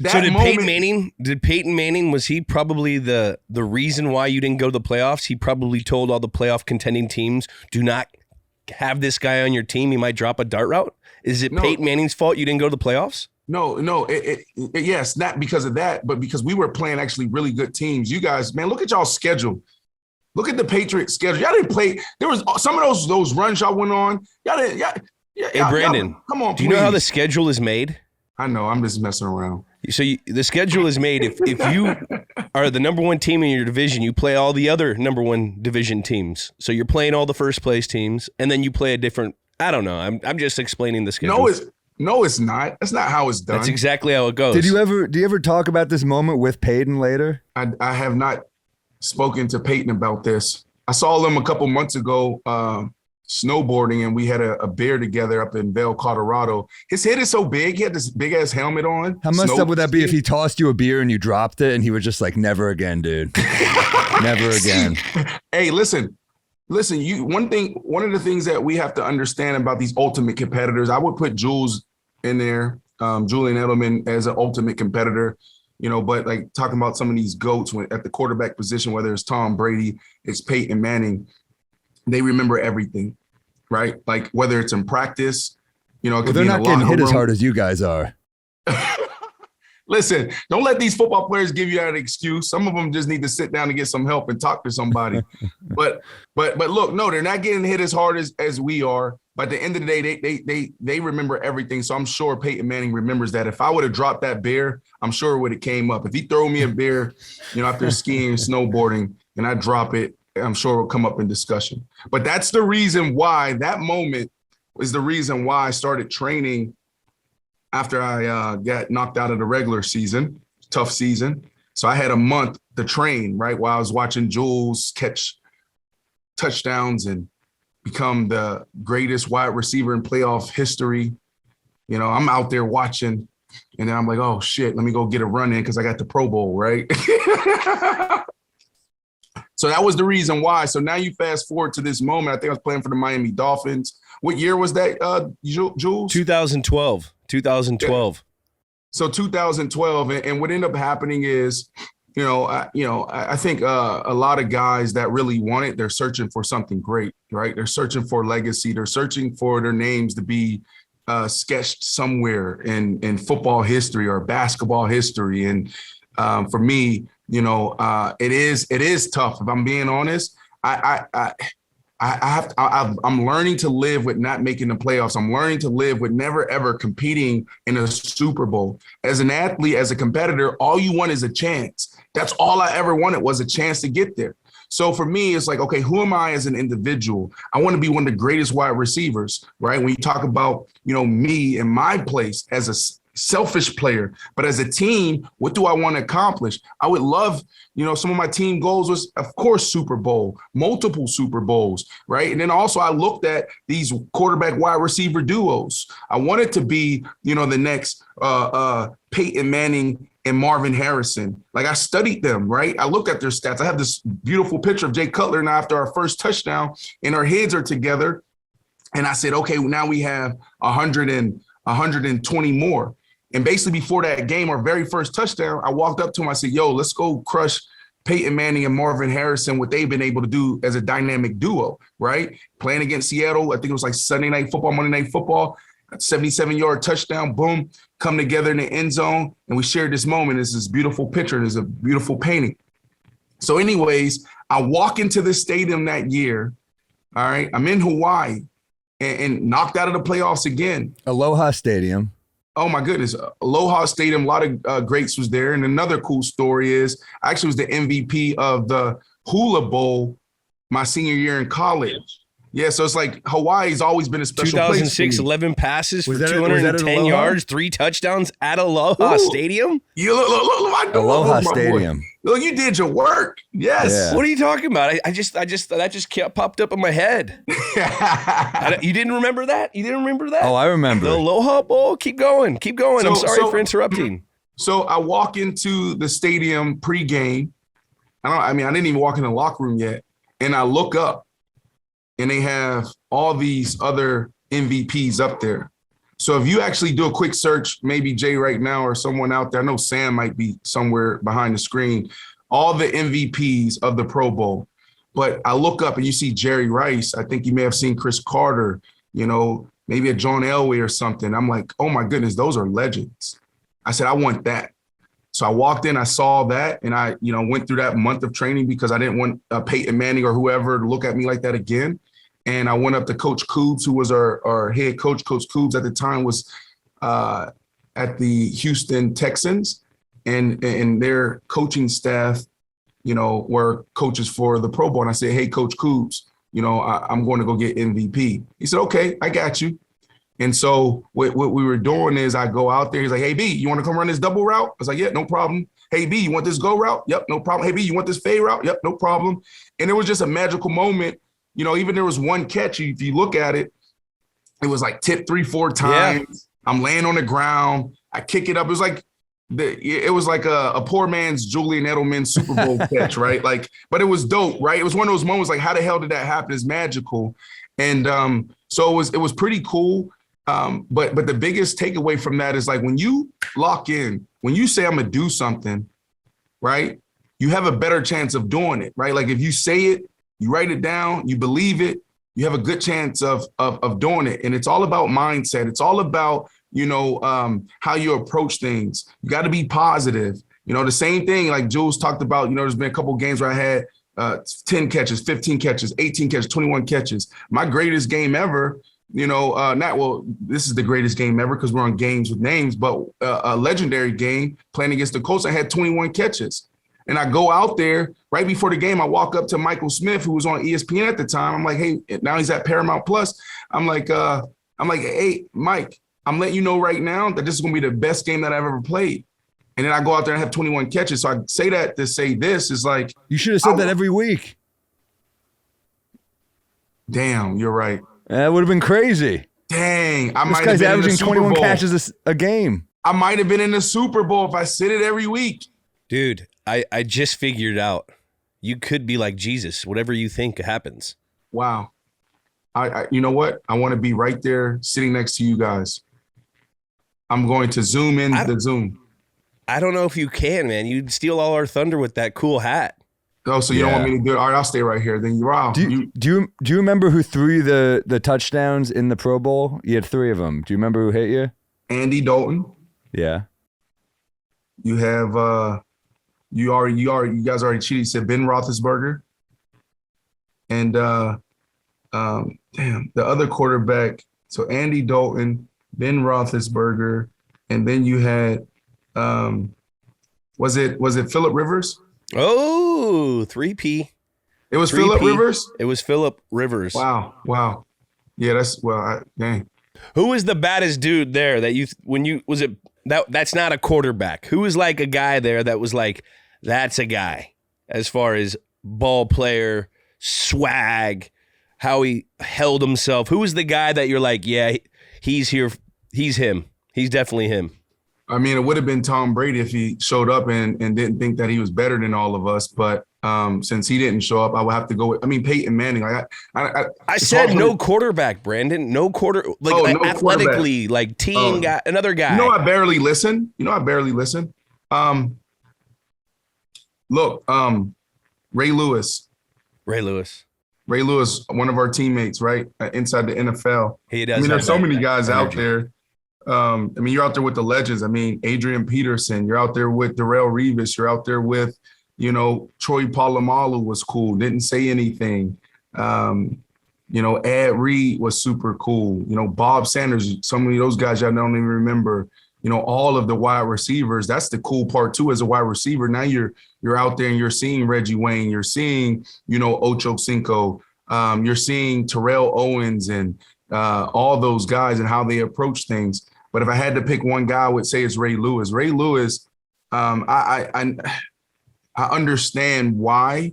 Peyton Manning, was he probably the reason why you didn't go to the playoffs? He probably told all the playoff contending teams, do not have this guy on your team. He might drop a dart route. Is it Peyton Manning's fault you didn't go to the playoffs? No. Yes, not because of that, but because we were playing actually really good teams. You guys, man, look at y'all's schedule. Look at the Patriots schedule. Y'all didn't play. There was some of those runs y'all went on. Y'all didn't. Hey, Brandon, come on. Do you know how the schedule is made? I know. I'm just messing around. So the schedule is made if are the number one team in your division. You play all the other number one division teams. So you're playing all the first place teams, and then you play a different. I don't know. I'm just explaining the schedule. No, it's not. That's not how it's done. That's exactly how it goes. Do you ever talk about this moment with Peyton later? I have not spoken to Peyton about this. I saw him a couple months ago snowboarding, and we had a beer together up in Vail, Colorado. His head is so big. He had this big ass helmet on. How messed up would that be if he tossed you a beer and you dropped it and he was just like, never again, dude. Never again. Hey, listen, one of the things that we have to understand about these ultimate competitors, I would put Jules in there, Julian Edelman as an ultimate competitor, but like talking about some of these GOATs at the quarterback position, whether it's Tom Brady, it's Peyton Manning, they remember everything, right? Like whether it's in practice, it could they're be not getting hit as hard as you guys are. Listen, don't let these football players give you that excuse. Some of them just need to sit down and get some help and talk to somebody. but look, no, they're not getting hit as hard as we are. But at the end of the day, they remember everything. So I'm sure Peyton Manning remembers that. If I would have dropped that beer, I'm sure it would have came up. If he throw me a beer, after skiing and snowboarding, and I drop it, I'm sure it will come up in discussion. But that's the reason why that moment is the reason why I started training after I got knocked out of the regular season, tough season. So I had a month to train, right, while I was watching Jules catch touchdowns and become the greatest wide receiver in playoff history. I'm out there watching, and then I'm like, oh, shit, let me go get a run in because I got the Pro Bowl, right? So that was the reason why. So now you fast forward to this moment. I think I was playing for the Miami Dolphins. What year was that, Jules? 2012. Yeah. So 2012, and what ended up happening is, I think a lot of guys that really want it, they're searching for something great, right? They're searching for legacy. They're searching for their names to be sketched somewhere in football history or basketball history. And for me, it is tough. If I'm being honest, I'm learning to live with not making the playoffs. I'm learning to live with never, ever competing in a Super Bowl. As an athlete, as a competitor, all you want is a chance. That's all I ever wanted, was a chance to get there. So for me, it's like, okay, who am I as an individual? I want to be one of the greatest wide receivers, right? When you talk about, me and my place as a selfish player, but as a team, what do I want to accomplish? I would love, some of my team goals was, of course, Super Bowl, multiple Super Bowls, right? And then also I looked at these quarterback wide receiver duos. I wanted to be, the next Peyton Manning and Marvin Harrison. Like I studied them, right? I looked at their stats. I have this beautiful picture of Jay Cutler and I after our first touchdown, and our heads are together. And I said, okay, now we have 120 more. And basically before that game, our very first touchdown, I walked up to him. I said, yo, let's go crush Peyton Manning and Marvin Harrison, what they've been able to do as a dynamic duo, right? Playing against Seattle, I think it was like Sunday Night Football, Monday Night Football, 77-yard touchdown, boom, come together in the end zone. And we shared this moment. It's this beautiful picture. It's a beautiful painting. So anyways, I walk into the stadium that year, all right? I'm in Hawaii and knocked out of the playoffs again. Aloha Stadium. Oh my goodness. Aloha Stadium, a lot of greats was there. And another cool story is I actually was the MVP of the Hula Bowl my senior year in college. Yeah, so it's like Hawaii's always been a special 2006, place. 11 passes for Was that 210 Aloha? yards, 3 touchdowns at Aloha Stadium? You look, I do Aloha love my boy. Stadium. Look, you did your work. Yes. Yeah. What are you talking about? I just that just popped up in my head. You didn't remember that? You didn't remember that? Oh, I remember. The Aloha Bowl? Keep going. I'm sorry for interrupting. So I walk into the stadium pregame. I didn't even walk in the locker room yet. And I look up and they have all these other MVPs up there. So if you actually do a quick search, maybe Jay right now or someone out there, I know Sam might be somewhere behind the screen, all the MVPs of the Pro Bowl. But I look up and you see Jerry Rice. I think you may have seen Chris Carter, maybe a John Elway or something. I'm like, oh my goodness, those are legends. I said, I want that. So I walked in, I saw that, and I, went through that month of training because I didn't want Peyton Manning or whoever to look at me like that again. And I went up to Coach Coobs, who was our head coach. Coach Coobs at the time was at the Houston Texans. and their coaching staff, were coaches for the Pro Bowl. And I said, hey, Coach Coobs, I'm going to go get MVP. He said, okay, I got you. And so what we were doing is I go out there. He's like, hey, B, you want to come run this double route? I was like, yeah, no problem. Hey, B, you want this go route? Yep, no problem. Hey, B, you want this fade route? Yep, no problem. And it was just a magical moment. Even there was one catch. If you look at it, it was like tipped 3-4 times. Yeah. I'm laying on the ground. I kick it up. It was like a poor man's Julian Edelman Super Bowl catch, right? But it was dope, right? It was one of those moments like, how the hell did that happen? It's magical. And so it was pretty cool. But the biggest takeaway from that is like when you lock in, when you say I'm gonna do something, right? You have a better chance of doing it, right? Like if you say it, you write it down, you believe it, you have a good chance of doing it. And it's all about mindset. It's all about, how you approach things. You got to be positive. The same thing like Jules talked about, there's been a couple of games where I had 10 catches, 15 catches, 18 catches, 21 catches. My greatest game ever, this is the greatest game ever because we're on games with names, but a legendary game playing against the Colts, I had 21 catches. And I go out there right before the game. I walk up to Michael Smith, who was on ESPN at the time. I'm like, hey, now he's at Paramount Plus. I'm like, hey, Mike, I'm letting you know right now that this is going to be the best game that I've ever played. And then I go out there and have 21 catches. So I say that to say this is like. You should have said that every week. Damn, you're right. That would have been crazy. Dang, I this might have guy's been averaging in the 21 Super Bowl. catches a game. I might have been in the Super Bowl if I said it every week. Dude, I just figured out you could be like Jesus. Whatever you think happens. Wow. I you know what? I want to be right there sitting next to you guys. I'm going to zoom in the Zoom. I don't know if you can, man. You'd steal all our thunder with that cool hat. Oh, so you don't want me to do it? All right, I'll stay right here. Then wow. Do you remember who threw you the touchdowns in the Pro Bowl? You had 3 of them. Do you remember who hit you? Andy Dalton. Yeah. You have you guys already cheated. You said Ben Roethlisberger. And the other quarterback. So Andy Dalton, Ben Roethlisberger, and then you had was it Phillip Rivers? Oh, 3P. It was Phillip Rivers? It was Phillip Rivers. Wow. Yeah, dang. Who was the baddest dude there that's not a quarterback? Who was like a guy there that was like, that's a guy as far as ball player, swag, how he held himself? Who was the guy that you're like, yeah, he's here. He's him. He's definitely him. I mean, it would have been Tom Brady if he showed up and didn't think that he was better than all of us. But since he didn't show up, I would have to go with, Peyton Manning. I said no quarterback, Brandon. No no athletically, like team guy, another guy. I barely listen. Look, Ray Lewis. Ray Lewis, one of our teammates, right? Inside the NFL. He does. There's so many guys out there. You're out there with the legends. Adrian Peterson. You're out there with Darrelle Revis. You're out there with, Troy Polamalu was cool. Didn't say anything. Ed Reed was super cool. Bob Sanders. Some of those guys y'all don't even remember. All of the wide receivers. That's the cool part too. As a wide receiver, now you're out there and you're seeing Reggie Wayne. You're seeing, Ocho Cinco. You're seeing Terrell Owens and all those guys and how they approach things. But if I had to pick one guy, I would say it's Ray Lewis. Ray Lewis, I understand why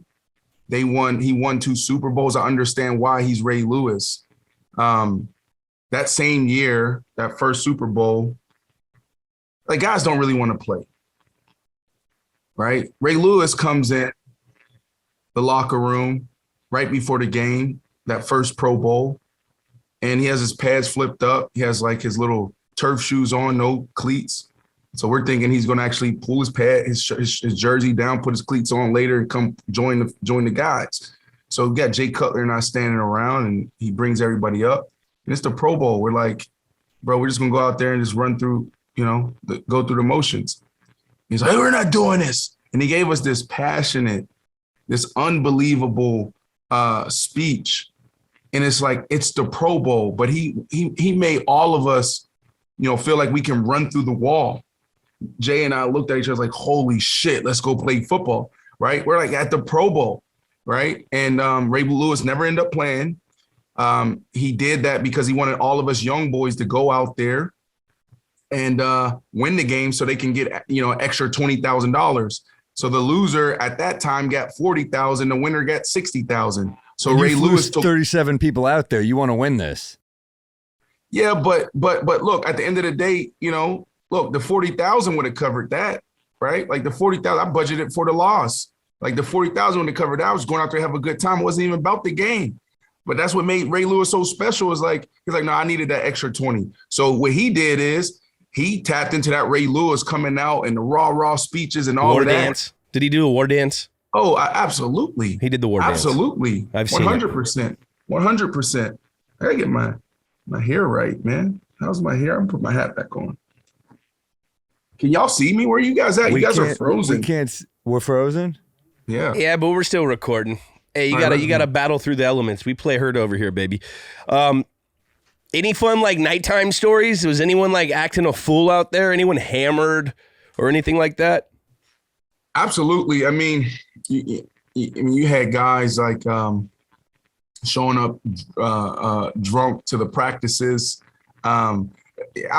he won 2 Super Bowls. I understand why he's Ray Lewis. That same year, that first Super Bowl, like guys don't really want to play, right? Ray Lewis comes in the locker room right before the game, that first Pro Bowl, and he has his pads flipped up. He has like his little turf shoes on, no cleats. So we're thinking he's going to actually pull his jersey down, put his cleats on later, and come join the guys. So we got Jay Cutler and I standing around, and he brings everybody up. And it's the Pro Bowl. We're like, bro, we're just going to go out there and just run through, go through the motions. He's like, hey, we're not doing this. And he gave us this passionate, this unbelievable speech. And it's like, it's the Pro Bowl, but he made all of us, feel like we can run through the wall. Jay and I looked at each other like, holy shit, let's go play football, right? We're like at the Pro Bowl, right? And Ray Lewis never ended up playing. He did that because he wanted all of us young boys to go out there and win the game so they can get, extra $20,000. So the loser at that time got $40,000. The winner got $60,000. So And Ray you flew Lewis took 37 people out there. You want to win this. Yeah, but look, at the end of the day, look, the 40,000 would have covered that, right? Like the 40,000, I budgeted for the loss. Like the 40,000 would have covered that. I was going out there to have a good time. It wasn't even about the game. But that's what made Ray Lewis so special. Is like, he's like, no, I needed that extra 20. So what he did is he tapped into that Ray Lewis coming out and the raw speeches and all War of that. dance. Did he do a war dance? Oh, absolutely. He did the war dance. Absolutely. I've seen it. 100%. 100%. I gotta get my hair right, man. How's my hair? I'm gonna put my hat back on. Can y'all see me? Where you guys at? You guys are frozen. We're frozen? Yeah. Yeah, but we're still recording. Hey, you gotta battle through the elements. We play herd over here, baby. Any fun like nighttime stories? Was anyone like acting a fool out there? Anyone hammered or anything like that? Absolutely. I mean, you had guys like showing up drunk to the practices. I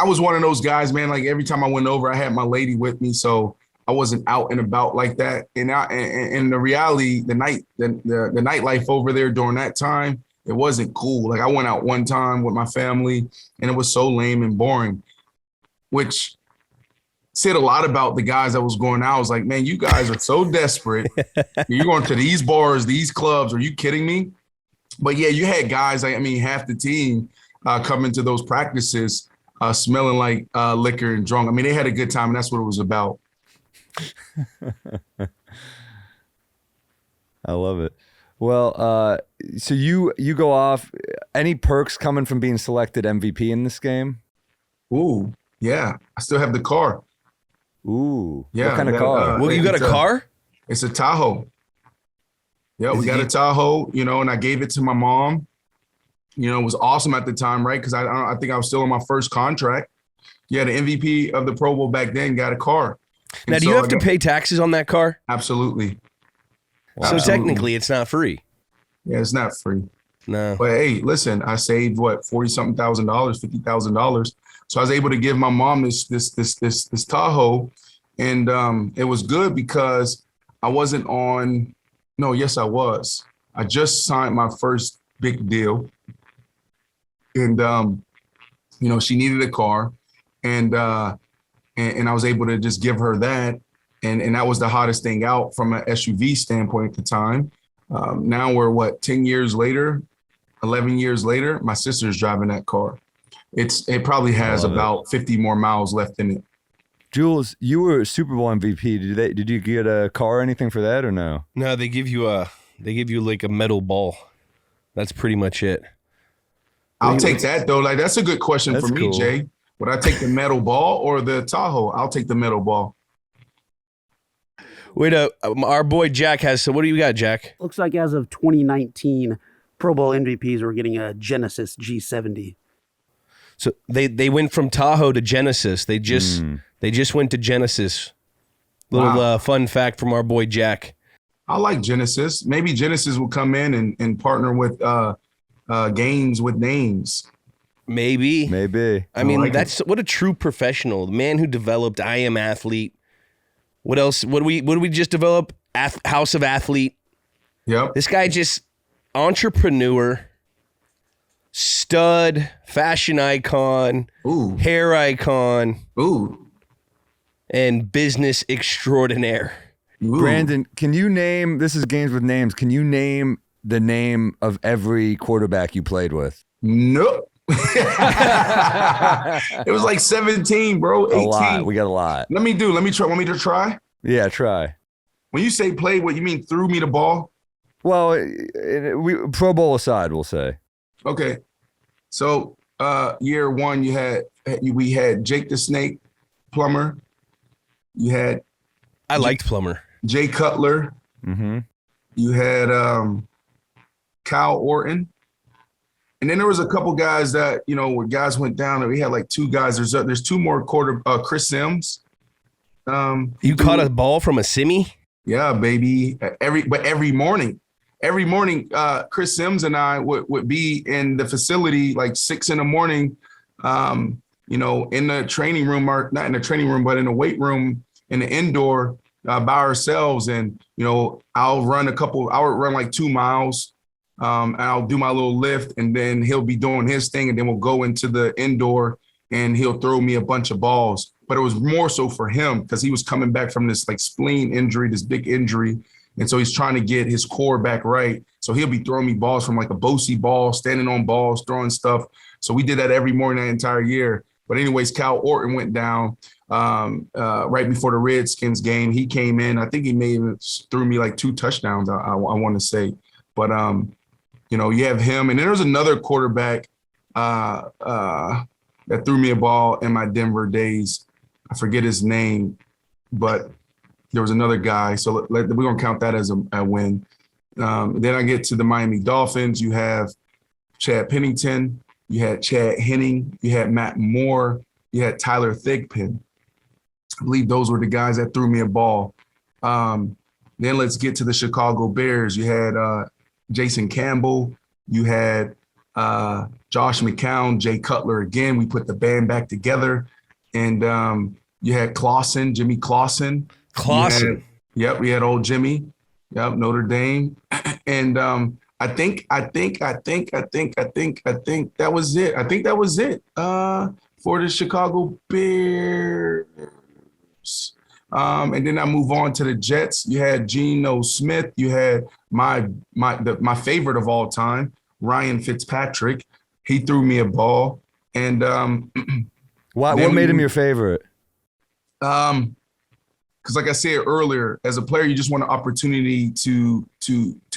was one of those guys, man. Like every time I went over, I had my lady with me, so I wasn't out and about like that. And the reality, the nightlife over there during that time, it wasn't cool. Like I went out one time with my family, and it was so lame and boring, which said a lot about the guys that was going out. I was like, man, you guys are so desperate. You're going to these bars, these clubs. Are you kidding me? But yeah, you had guys, half the team come into those practices smelling like liquor and drunk. I mean, they had a good time, and that's what it was about. I love it. Well, so you go off. Any perks coming from being selected MVP in this game? Ooh, yeah. I still have the car. Ooh, yeah. What kind of car? Well, you got a car? It's a Tahoe. Yeah, we got a Tahoe, and I gave it to my mom. It was awesome at the time, right? Because I think I was still on my first contract. Yeah, the MVP of the Pro Bowl back then got a car. Now, do you have to pay taxes on that car? Absolutely. Wow. So technically, it's not free. Yeah, it's not free. No. But hey, listen, I saved $40-something thousand, $50,000. So I was able to give my mom this Tahoe, and it was good because I wasn't on. No, yes, I was. I just signed my first big deal, and she needed a car, and I was able to just give her that, and that was the hottest thing out from an SUV standpoint at the time. Now we're 10 years later, 11 years later, my sister's driving that car. It probably has about 50 more miles left in it. Jules, you were Super Bowl MVP. Did you get a car or anything for that or no? No, they give you like a metal ball. That's pretty much it. I'll take that though. Like that's a good question for me, cool. Jay. Would I take the metal ball or the Tahoe? I'll take the metal ball. Wait, our boy Jack has. So what do you got, Jack? Looks like as of 2019, Pro Bowl MVPs were getting a Genesis G70. So they went from Tahoe to Genesis. They just went to Genesis. Little fun fact from our boy Jack. I like Genesis. Maybe Genesis will come in and partner with games with names. Maybe. I mean, like that's what a true professional. The man who developed I Am Athlete. What else? What do we just develop? House of Athlete. Yep. This guy just entrepreneur, stud, fashion icon, Ooh. hair icon, Ooh. and business extraordinaire. Ooh. Brandon, can you name, this is games with names, can you name the name of every quarterback you played with? Nope. It was like 17, bro. 18. A lot. We got a lot. Let me try. Want me to try? Yeah, try. When you say played, what you mean threw me the ball? Well, Pro Bowl aside, we'll say. Okay. So year one, we had Jake the Snake Plummer. You had I liked Plummer. Jay Cutler. Mm-hmm. You had Kyle Orton. And then there was a couple guys that, where guys went down and we had like two guys. There's two more Chris Sims. You caught a ball from a simi? Yeah, baby. Every morning, Chris Sims and I would be in the facility like 6 a.m. In the training room, or not in the training room, but in the weight room, in the indoor by ourselves. And, I'll run like 2 miles. And I'll do my little lift, and then he'll be doing his thing. And then we'll go into the indoor and he'll throw me a bunch of balls. But it was more so for him because he was coming back from this like spleen injury, this big injury. And so he's trying to get his core back right. So he'll be throwing me balls from like a Bosey ball, standing on balls, throwing stuff. So we did that every morning that entire year. But anyways, Cal Orton went down right before the Redskins game. He came in. I think he may have threw me like 2 touchdowns, I want to say. But, you have him. And then there's another quarterback that threw me a ball in my Denver days. I forget his name, but there was another guy. So we're going to count that as a win. Then I get to the Miami Dolphins. You have Chad Pennington. You had Chad Henning. You had Matt Moore. You had Tyler Thigpen. I believe those were the guys that threw me a ball. Then let's get to the Chicago Bears. You had Jason Campbell. You had Josh McCown, Jay Cutler again. We put the band back together. And you had Jimmy Clausen. Yep, we had old Jimmy. Yep, Notre Dame. And I think that was it. I think that was it for the Chicago Bears. And then I move on to the Jets. You had Geno Smith. You had my favorite of all time, Ryan Fitzpatrick. He threw me a ball. And what made him your favorite? Because like I said earlier, as a player, you just want an opportunity to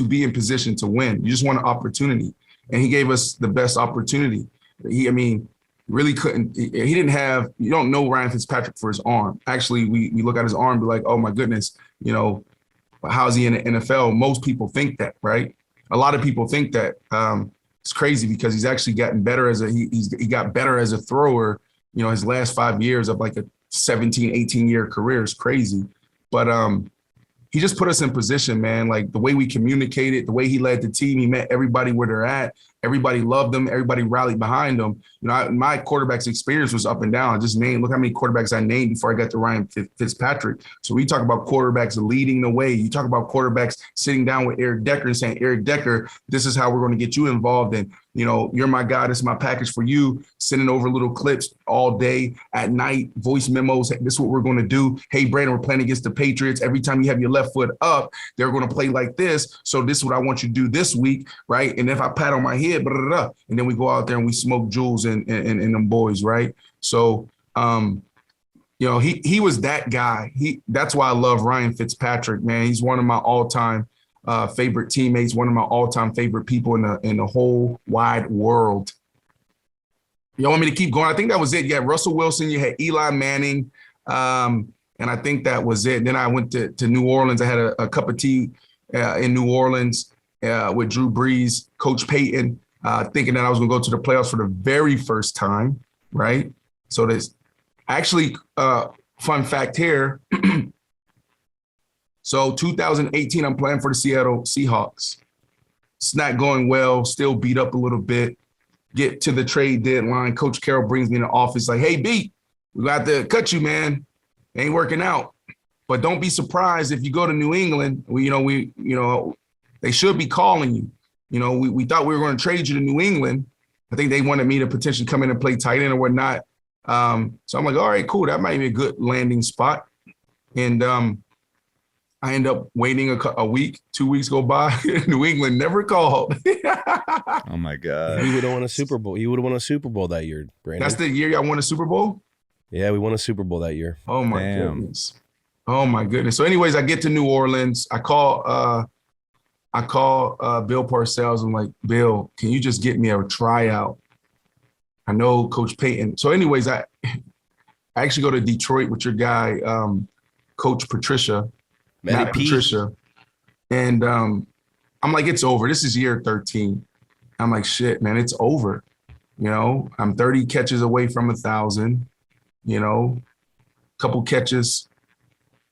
be in position to win. You just want an opportunity. And he gave us the best opportunity. Really couldn't. He didn't have, you don't know Ryan Fitzpatrick for his arm. Actually, we look at his arm and be like, oh my goodness, how's he in the NFL? Most people think that, right? A lot of people think that. It's crazy because he's actually gotten better he got better as a thrower, his last 5 years of like a 17, 18-year career is crazy. But he just put us in position, man. Like the way we communicated, the way he led the team, he met everybody where they're at. Everybody loved him. Everybody rallied behind him. My quarterback's experience was up and down. I just look how many quarterbacks I named before I got to Ryan Fitzpatrick. So we talk about quarterbacks leading the way. You talk about quarterbacks sitting down with Eric Decker and saying, Eric Decker, this is how we're going to get you involved. And, you're my guy. This is my package for you. Sending over little clips all day, at night, voice memos. This is what we're going to do. Hey, Brandon, we're playing against the Patriots. Every time you have your left foot up, they're going to play like this. So this is what I want you to do this week, right? And if I pat on my head, blah, blah, blah, and then we go out there and we smoke Jules and them boys, right? So, he was that guy. That's why I love Ryan Fitzpatrick, man. He's one of my all-time favorite teammates, one of my all-time favorite people in the whole wide world. You want me to keep going? I think that was it. You had Russell Wilson, you had Eli Manning, and I think that was it. Then I went to New Orleans. I had a cup of tea in New Orleans with Drew Brees, Coach Peyton, thinking that I was going to go to the playoffs for the very first time, right? So there's actually, fun fact here, so 2018, I'm playing for the Seattle Seahawks. It's not going well, still beat up a little bit. Get to the trade deadline. Coach Carroll brings me in the office like, hey, B, we got to cut you, man. Ain't working out. But don't be surprised if you go to New England. They should be calling you. We thought we were going to trade you to New England. I think they wanted me to potentially come in and play tight end or whatnot. So I'm like, all right, cool. That might be a good landing spot. And I end up waiting a week, 2 weeks go by. New England never called. Oh my God. We would have won a Super Bowl. You would have won a Super Bowl that year, Brandon. That's the year y'all won a Super Bowl? Yeah, we won a Super Bowl that year. Oh my goodness. Oh my goodness. So anyways, I get to New Orleans. I call Bill Parcells. I'm like, Bill, can you just get me a tryout? I know Coach Peyton. So anyways, I actually go to Detroit with your guy, Coach Patricia. Matt Patricia. And I'm like, it's over. This is year 13. I'm like, shit, man, it's over. I'm 30 catches away from 1,000, couple catches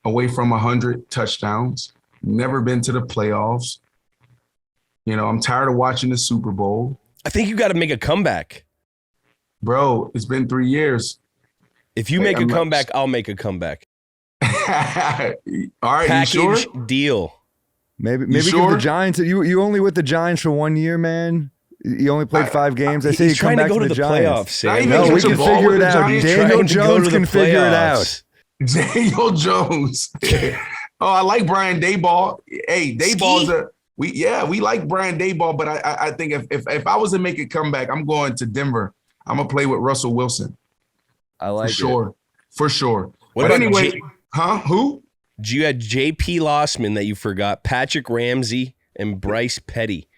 away from 100 touchdowns. Never been to the playoffs. You know, I'm tired of watching the Super Bowl. I think you got to make a comeback. Bro, it's been 3 years. If you make a comeback, I'll make a comeback. All right, Package you sure? deal. Maybe sure? give the Giants. You only with the Giants for 1 year, man. You only played 5 games. I say you He's come trying to back go to to the the Giants. playoffs, Sam. Not even No, we catch a can ball figure with it the out. Giants. Daniel Trying to go Jones to the can figure it playoffs. out. Daniel Jones. Oh, I like Brian Daboll. Hey, Daboll's we like Brian Daboll, but I think if I was to make a comeback, I'm going to Denver. I'm gonna play with Russell Wilson. I like For sure. What But about anyway, who? You had J.P. Lossman that you forgot, Patrick Ramsey, and Bryce Petty.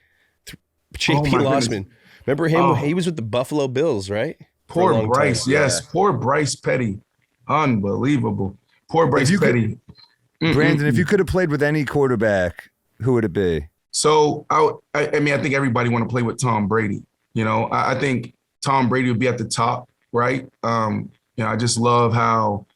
J.P. my Lossman. goodness. Remember him? Oh. He was with the Buffalo Bills, right? For a Poor long Bryce. time. Yes, poor Bryce Petty. Unbelievable. Poor Bryce Petty. Brandon, if you could have played with any quarterback, who would it be? So I mean, I think everybody want to play with Tom Brady. You know, I think Tom Brady would be at the top, right? You know, I just love how,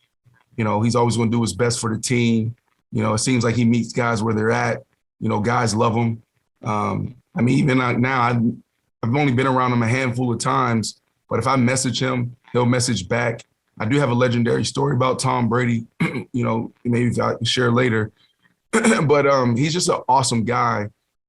you know, he's always going to do his best for the team. You know, it seems like he meets guys where they're at. You know, guys love him. I mean, even now, I've only been around him a handful of times, but if I message him, he'll message back. I do have a legendary story about Tom Brady, you know, maybe I can share later. But he's just an awesome guy.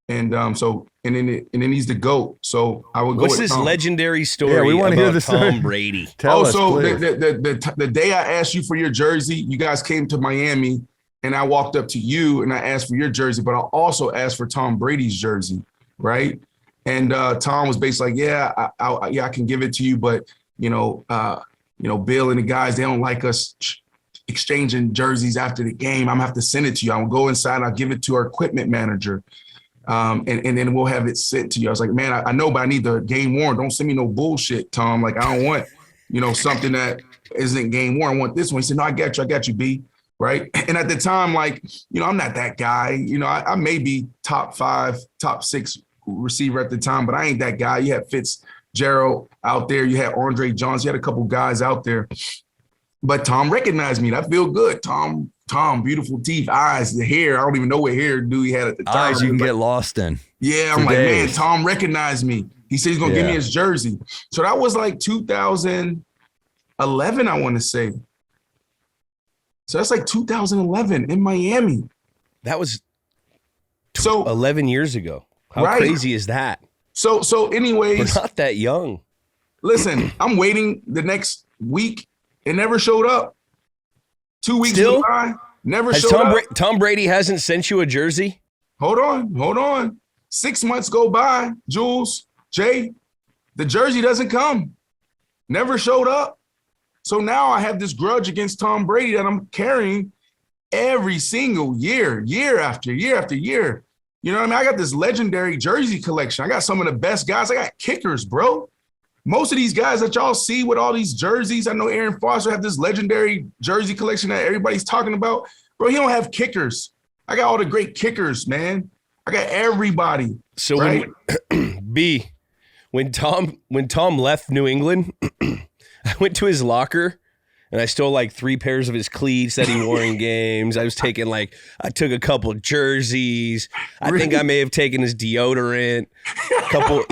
And then he's the GOAT. So I would go What's with this Tom. legendary story Yeah, we want to hear about the story. Tom Brady? Tell us, so please. the day I asked you for your jersey, you guys came to Miami, and I walked up to you and I asked for your jersey, but I also asked for Tom Brady's jersey, right? And Tom was basically like, yeah, I can give it to you, but you know, Bill and the guys, they don't like us exchanging jerseys after the game. I'm gonna have to send it to you. I'll go inside, I'll give it to our equipment manager. And then we'll have it sent to you. I was like, man, I know, but I need the game worn. Don't send me no bullshit, Tom. Like, I don't want, you know, something that isn't game worn. I want this one. He said, no, I got you, B. Right. And at the time, like, you know, I'm not that guy. You know, I may be top 5, top 6 receiver at the time, but I ain't that guy. You had Fitzgerald out there. You had Andre Johnson. You had a couple guys out there. But Tom recognized me. That feel good. Tom, beautiful teeth, eyes, the hair. I don't even know what hair he had at the time. Eyes you can get lost in. Yeah, I'm like, man, Tom recognized me. He said he's going to give me his jersey. So that was like 2011, I want to say. So that's like 2011 in Miami. That was so 11 years ago. How right. crazy is that? So anyways. We're not that young. Listen, I'm waiting the next week. It never showed up. 2 weeks Still? went by, never showed up. Tom Brady hasn't sent you a jersey? Hold on. 6 months go by, Jules, Jay, the jersey doesn't come. Never showed up. So now I have this grudge against Tom Brady that I'm carrying every single year after year after year. You know what I mean? I got this legendary jersey collection. I got some of the best guys. I got kickers, bro. Most of these guys that y'all see with all these jerseys, I know Aaron Foster have this legendary jersey collection that everybody's talking about. Bro, he don't have kickers. I got all the great kickers, man. I got everybody. So right? when Tom left New England, I went to his locker and I stole like 3 pairs of his cleats that he wore in games. I took a couple of jerseys. I think I may have taken his deodorant.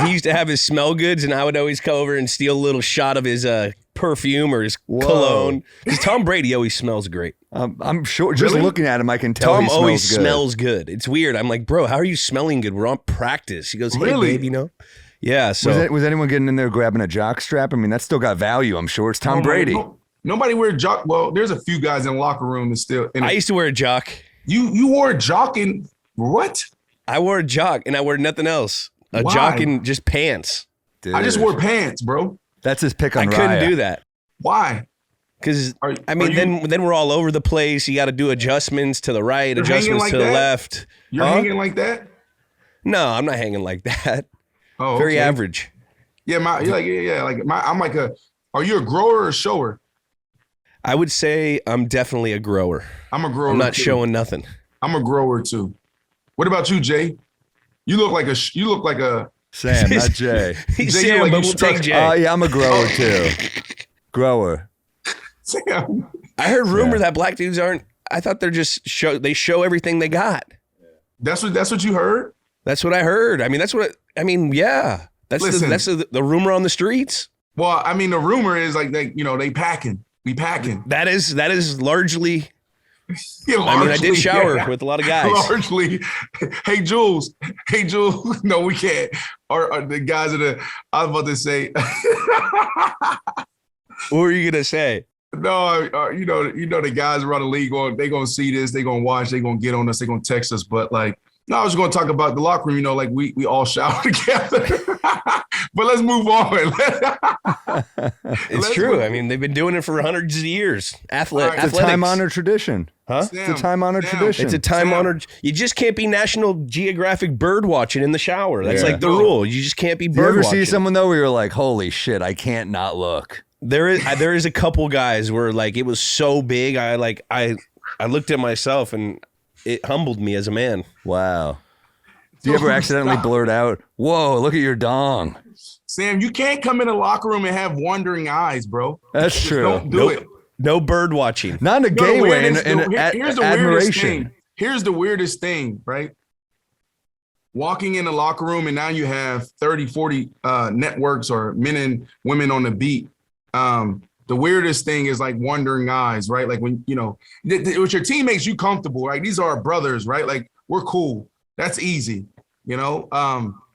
He used to have his smell goods, and I would always come over and steal a little shot of his perfume or his cologne. Because Tom Brady always smells great. I'm sure. Just looking at him, I can tell Tom he smells always good. smells good. It's weird. I'm like, bro, how are you smelling good? We're on practice. He goes, hey, Really? babe, you know? Yeah. So Was anyone getting in there grabbing a jock strap? I mean, that's still got value. I'm sure it's Tom Brady. Nobody wear jock. Well, there's a few guys in the locker room that still. I used to wear a jock. You wore a jock in what? I wore a jock and I wore nothing else. A Why? jock and just pants. Dude. I just wore pants, bro. That's his pick on I couldn't Raya. do that. Why? Because, then we're all over the place. You got to do adjustments to the right, You're adjustments hanging to like the that? left. You're Huh? hanging like that? No, I'm not hanging like that. Oh, Very okay. average. Yeah, I'm like are you a grower or a shower? I would say I'm definitely a grower. I'm a grower. I'm not too. showing nothing. I'm a grower too. What about you, Jay? You look like a Sam, not Jay. He's Jay, Sam, like but you we'll struck- take Jay. Yeah, I'm a grower too. Grower. Sam. I heard rumor that black dudes aren't I thought they show everything they got. That's what you heard? That's what I heard. I mean, yeah. That's the rumor on the streets. Well, I mean, the rumor is like they packing. We packing. That is largely. Yeah, I mean, I did shower with a lot of guys. Largely. Hey, Jules. No, we can't. Or the guys I was about to say. What were you gonna say? No, the guys around the league they gonna see this, they gonna watch, they gonna get on us, they gonna text us. But like, no, I was gonna talk about the locker room. Like we all shower together. But let's move on. It's true. I mean, they've been doing it for hundreds of years. It's a time-honored tradition. Huh? Sam, It's a time-honored tradition. It's a time-honored. You just can't be National Geographic bird watching in the shower. That's like the rule. You just can't be bird watching. You ever see someone though where you're like, holy shit, I can't not look? There is a couple guys where like it was so big. I looked at myself and it humbled me as a man. Wow. Do you ever accidentally blurt out, "Whoa, look at your dong"? Sam, you can't come in the locker room and have wondering eyes, bro. That's Just true. Don't do it. No bird watching. Not in a gay way, in admiration. Here's the weirdest thing, right? Walking in the locker room and now you have 30, 40 networks or men and women on the beat. The weirdest thing is like wondering eyes, right? Like when, with your teammates, you comfortable, right? These are our brothers, right? Like we're cool. That's easy,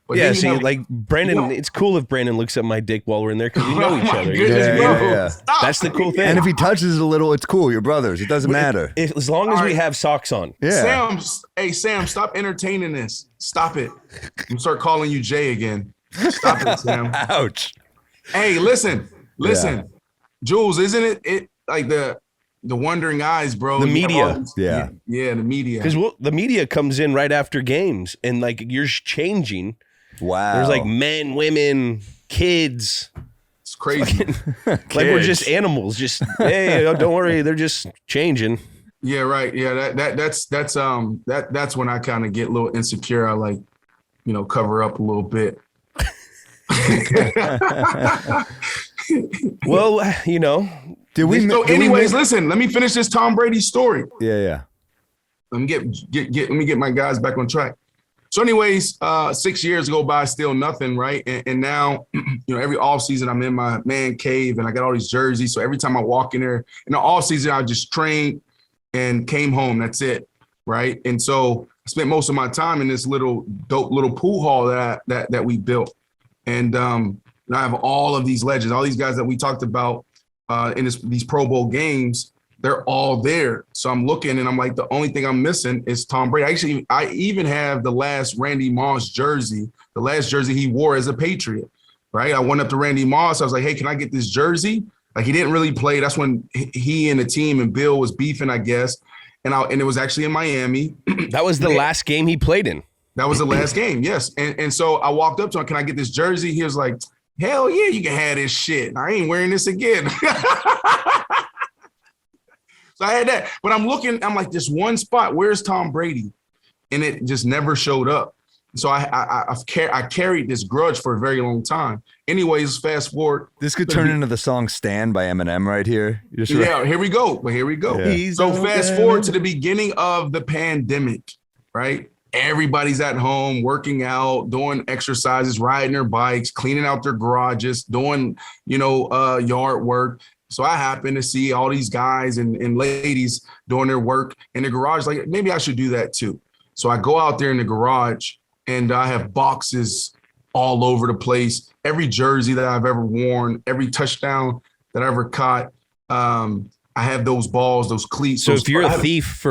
But yeah, see, like Brandon, it's cool if Brandon looks at my dick while we're in there because we know each other. Yeah. That's the cool thing. And if he touches it a little, it's cool. You're brothers. It doesn't matter. As long as we have socks on. Yeah. Sam, stop entertaining this. Stop it. I'm gonna start calling you Jay again. Stop it, Sam. Ouch. Hey, listen. Yeah. Jules, isn't it like the wondering eyes, bro? The media. Yeah, the media. Because the media comes in right after games and like you're changing. Wow. There's like men, women, kids. It's crazy. Like we're just animals. Just hey, don't worry, they're just changing. Yeah, right. Yeah, that's when I kind of get a little insecure. I like, cover up a little bit. Well, listen, let me finish this Tom Brady story. Yeah. Let me get my guys back on track. So anyways, 6 years go by, still nothing, right? And now, every offseason I'm in my man cave and I got all these jerseys. So every time I walk in there in the offseason, I just trained and came home. That's it, right? And so I spent most of my time in this dope little pool hall that we built. And I have all of these legends, all these guys that we talked about in these Pro Bowl games. They're all there. So I'm looking and I'm like, the only thing I'm missing is Tom Brady. Actually, I even have the last Randy Moss jersey, the last jersey he wore as a Patriot, right? I went up to Randy Moss. I was like, hey, can I get this jersey? Like he didn't really play. That's when he and the team and Bill was beefing, I guess. And it was actually in Miami. That was the last game he played in. That was the last game, yes. And so I walked up to him, can I get this jersey? He was like, hell yeah, you can have this shit. I ain't wearing this again. So I had that. But I'm like, this one spot, where's Tom Brady? And it just never showed up. So I carried this grudge for a very long time. Anyways, fast forward. This could turn into the song "Stand" by Eminem right here. Here we go. Yeah. So fast forward to the beginning of the pandemic, right? Everybody's at home, working out, doing exercises, riding their bikes, cleaning out their garages, doing, yard work. So I happen to see all these guys and ladies doing their work in the garage. Like, maybe I should do that too. So I go out there in the garage and I have boxes all over the place. Every jersey that I've ever worn, every touchdown that I ever caught. I have those balls, those cleats. So if you're a thief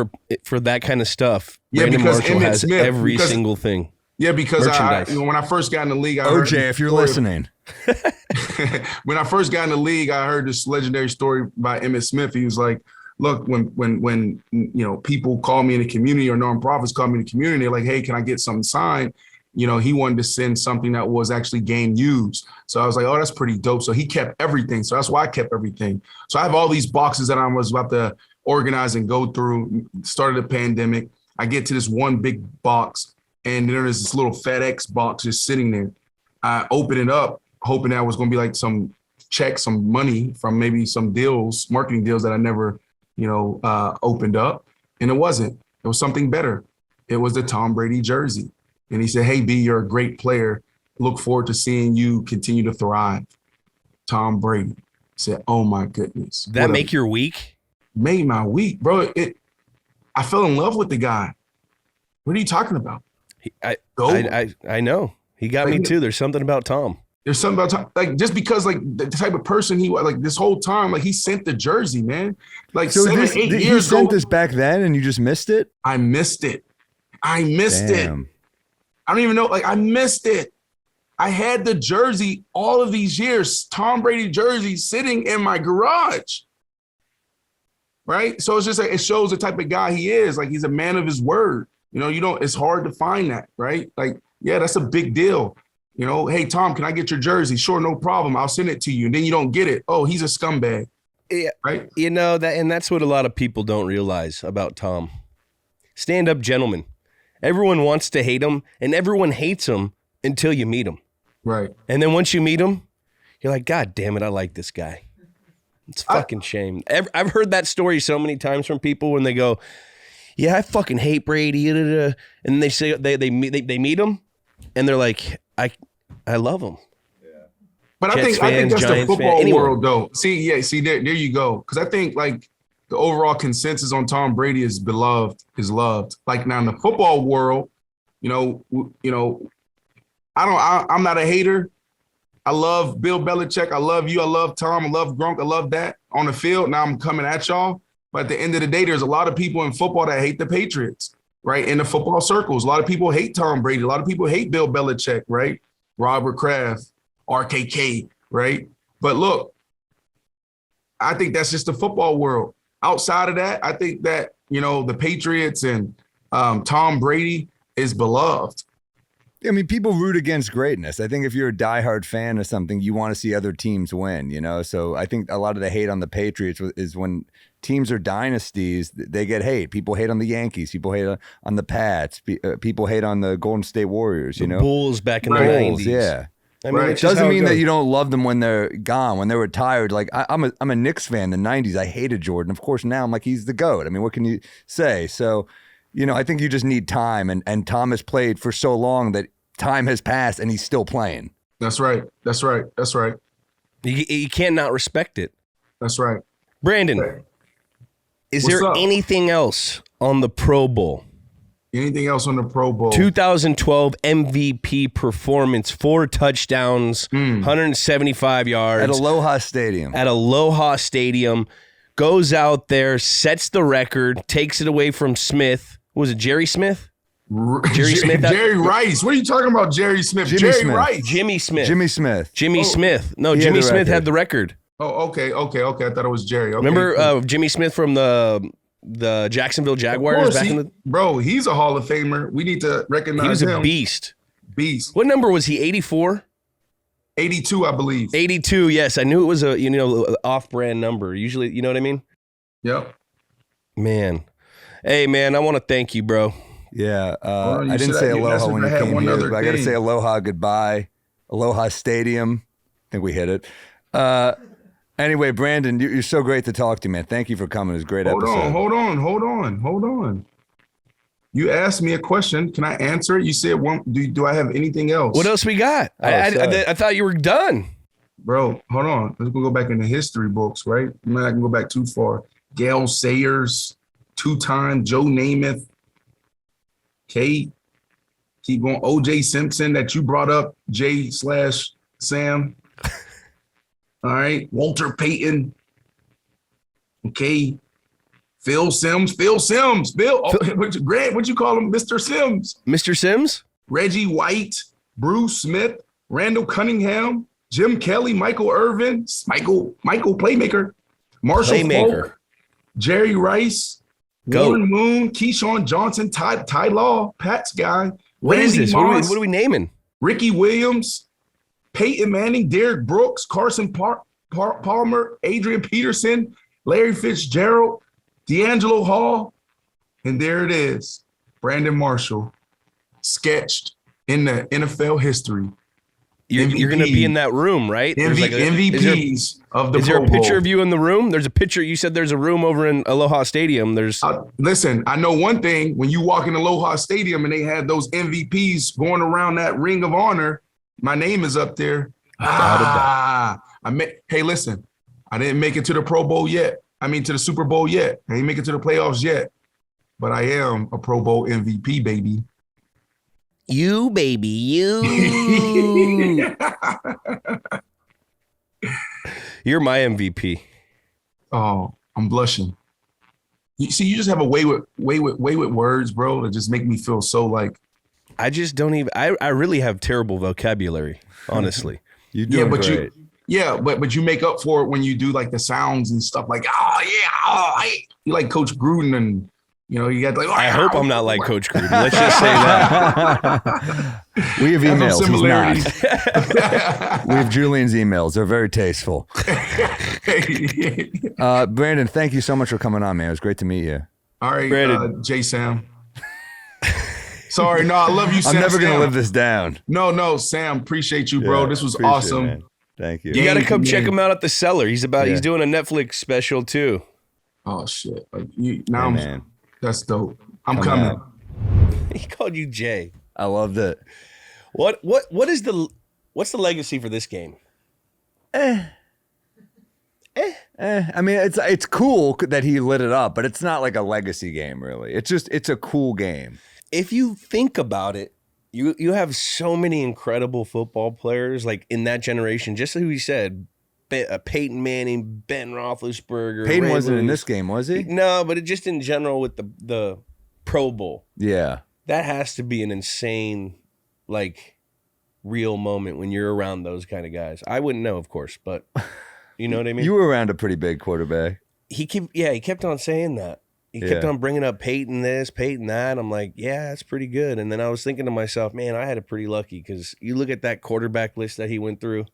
for that kind of stuff, Brandon Marshall has every single thing. Yeah, because when I first got in the league, OJ, if you're listening. When I first got in the league, I heard this legendary story by Emmitt Smith. He was like, look, when people call me in the community or nonprofits call me in the community, they're like, hey, can I get something signed? He wanted to send something that was actually game used. So I was like, oh, that's pretty dope. So he kept everything. So that's why I kept everything. So I have all these boxes that I was about to organize and go through. Started the pandemic. I get to this one big box and there's this little FedEx box just sitting there. I open it up, hoping that was going to be like some check, some money from maybe some deals, marketing deals that I never, opened up. And it wasn't. It was something better. It was the Tom Brady jersey. And he said, hey, B, you're a great player. Look forward to seeing you continue to thrive. Tom Brady. I said, oh, my goodness. That make your week? Made my week, bro. I fell in love with the guy. What are you talking about? I know. He got me too. There's something about Tom. There's something about Tom, like just because like the type of person he was, like this whole time, like he sent the jersey, man. Like So 7, 8 he years sent ago, this back then and you just missed it? I missed it. I missed it. Damn. I don't even know. Like I missed it. I had the jersey all of these years, Tom Brady jersey sitting in my garage. Right. So it's just like, it shows the type of guy he is. Like he's a man of his word. You know, it's hard to find that. Right. Like, yeah, that's a big deal. You know, hey, Tom, can I get your jersey? Sure, no problem. I'll send it to you. And then you don't get it. Oh, he's a scumbag. Yeah. Right. You know, that's what a lot of people don't realize about Tom. Stand-up gentleman. Everyone wants to hate him, and everyone hates him until you meet him. Right. And then once you meet him, you're like, God damn it, I like this guy. It's a fucking shame. I've heard that story so many times from people when they go, yeah, I fucking hate Brady. And they say they meet him, and they're like, I love him. But I think that's the football world, though. See, there you go. Because I think like the overall consensus on Tom Brady is loved. Like now in the football world, you know, I'm not a hater. I love Bill Belichick. I love you. I love Tom. I love Gronk. I love that on the field. Now I'm coming at y'all. But at the end of the day, there's a lot of people in football that hate the Patriots, right? In the football circles, a lot of people hate Tom Brady. A lot of people hate Bill Belichick, right? Robert Kraft, RKK, right? But look, I think that's just the football world. Outside of that, I think that, you know, the Patriots and Tom Brady is beloved. I mean, people root against greatness. I think if you're a diehard fan of something, you want to see other teams win, you know? So I think a lot of the hate on the Patriots is when teams are dynasties, they get hate. People hate on the Yankees. People hate on the Pats. People hate on the Golden State Warriors, you know? Bulls back in the Bulls, 90s. yeah. I mean, It doesn't mean that you don't love them when they're gone, when they're retired. Like I'm a Knicks fan. In the 90s, I hated Jordan. Of course, now I'm like, he's the GOAT. I mean, what can you say? So, you know, I think you just need time. And Tom has played for so long that time has passed and he's still playing. That's right. You can't not respect it. That's right. Brandon, is What's there up? anything else on the Pro Bowl? Anything else on the Pro Bowl? 2012 MVP performance, 4 touchdowns, 175 yards. At Aloha Stadium. At Aloha Stadium. Goes out there, sets the record, takes it away from Smith. Was it Jerry Smith? Jerry Smith? Jerry Rice. What are you talking about, Jerry Smith? Jimmy Jerry Smith. Rice. Jimmy Smith. Jimmy Smith. Smith. No, He had Jimmy the Smith record. had the record. Oh, okay. I thought it was Jerry. Okay, Remember cool. Jimmy Smith from the Jacksonville Jaguars back in the... Bro, he's a Hall of Famer. We need to recognize He was him. a beast. Beast. What number was he? 84? 82, I believe. 82, yes. I knew it was a off-brand number. Usually, you know what I mean? Yep. Man. Hey, man, I want to thank you, bro. Yeah. Well, you I didn't said- say you aloha asked when if I you had came one here, other but I got to thing. say aloha goodbye. Aloha Stadium. I think we hit it. Anyway, Brandon, you're so great to talk to, man. Thank you for coming. It was a great episode. Hold on. You asked me a question. Can I answer it? You said, do I have anything else? What else we got? sorry. I thought you were done. Bro, hold on. Let's go back in the history books, right? I'm not going to go back too far. Gail Sayers, 2-time Joe Namath. Kate, keep going. O.J. Simpson that you brought up, J/Sam. All right. Walter Payton. Okay. Phil Sims. Bill. Grant, what you call him? Mr. Sims. Mr. Sims? Reggie White, Bruce Smith, Randall Cunningham, Jim Kelly, Michael Irvin, Michael Playmaker, Marshall Playmaker. Faulk, Jerry Rice, Go. Warren Moon, Keyshawn Johnson, Ty Law, Pat's guy. What is Randy this? Moss, What are we naming? Ricky Williams, Peyton Manning, Derek Brooks, Carson Palmer, Adrian Peterson, Larry Fitzgerald, D'Angelo Hall, and there it is, Brandon Marshall, sketched in the NFL history. You're going to be in that room, right? MVPs of the Pro Bowl. Is there a picture of you in the room? There's a picture. You said there's a room over in Aloha Stadium. Listen, I know one thing. When you walk in Aloha Stadium and they had those MVPs going around that ring of honor, my name is up there. Hey, listen, I didn't make it to the Pro Bowl yet. I mean, to the Super Bowl yet. I didn't make it to the playoffs yet. But I am a Pro Bowl MVP, baby. You, baby, you. You're my MVP. Oh, I'm blushing. You see, you just have a way with words, bro, that just make me feel so like. I just don't even. I really have terrible vocabulary, honestly. You do, great. But you make up for it when you do like the sounds and stuff like, you like Coach Gruden and. You know, you got like. I hope I'm not like Coach Gruden. Let's just say that. We have emails. He's not. We have Julian's emails. They're very tasteful. Brandon, thank you so much for coming on, man. It was great to meet you. All right, J. Sam. Sorry, no, I love you, Sam. I'm never going to live this down. No, Sam. Appreciate you, bro. This was awesome. It, thank you. You got to come check him out at the Cellar. He's doing a Netflix special too. Oh shit! Man. That's dope. I'm coming. Out. He called you Jay. I loved it. What's the legacy for this game? I mean, it's cool that he lit it up, but it's not like a legacy game, really. It's a cool game. If you think about it, you have so many incredible football players like in that generation. Just like we said, Peyton Manning, Ben Roethlisberger. Peyton wasn't in this game, was he? No, but it just in general with the Pro Bowl. Yeah. That has to be an insane, like, real moment when you're around those kind of guys. I wouldn't know, of course, but you know what I mean? You were around a pretty big quarterback. He kept on saying that. He kept on bringing up Peyton this, Peyton that. I'm like, yeah, that's pretty good. And then I was thinking to myself, man, I had it pretty lucky because you look at that quarterback list that he went through.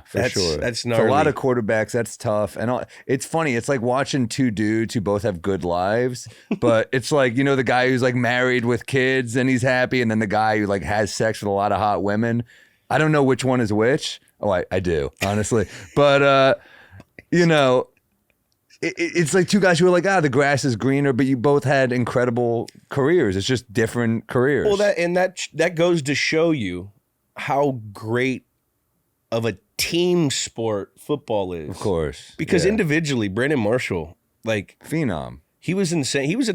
For sure. That's gnarly. For a lot of quarterbacks, that's tough. And it's funny. It's like watching two dudes who both have good lives, but it's like, you know, the guy who's like married with kids and he's happy, and then the guy who like has sex with a lot of hot women. I don't know which one is which. Oh, I do, honestly. But, you know, it's like two guys who are like, the grass is greener, but you both had incredible careers. It's just different careers. Well, that goes to show you how great of a team sport football is. Of course. Because individually, Brandon Marshall, like phenom. He was insane. He was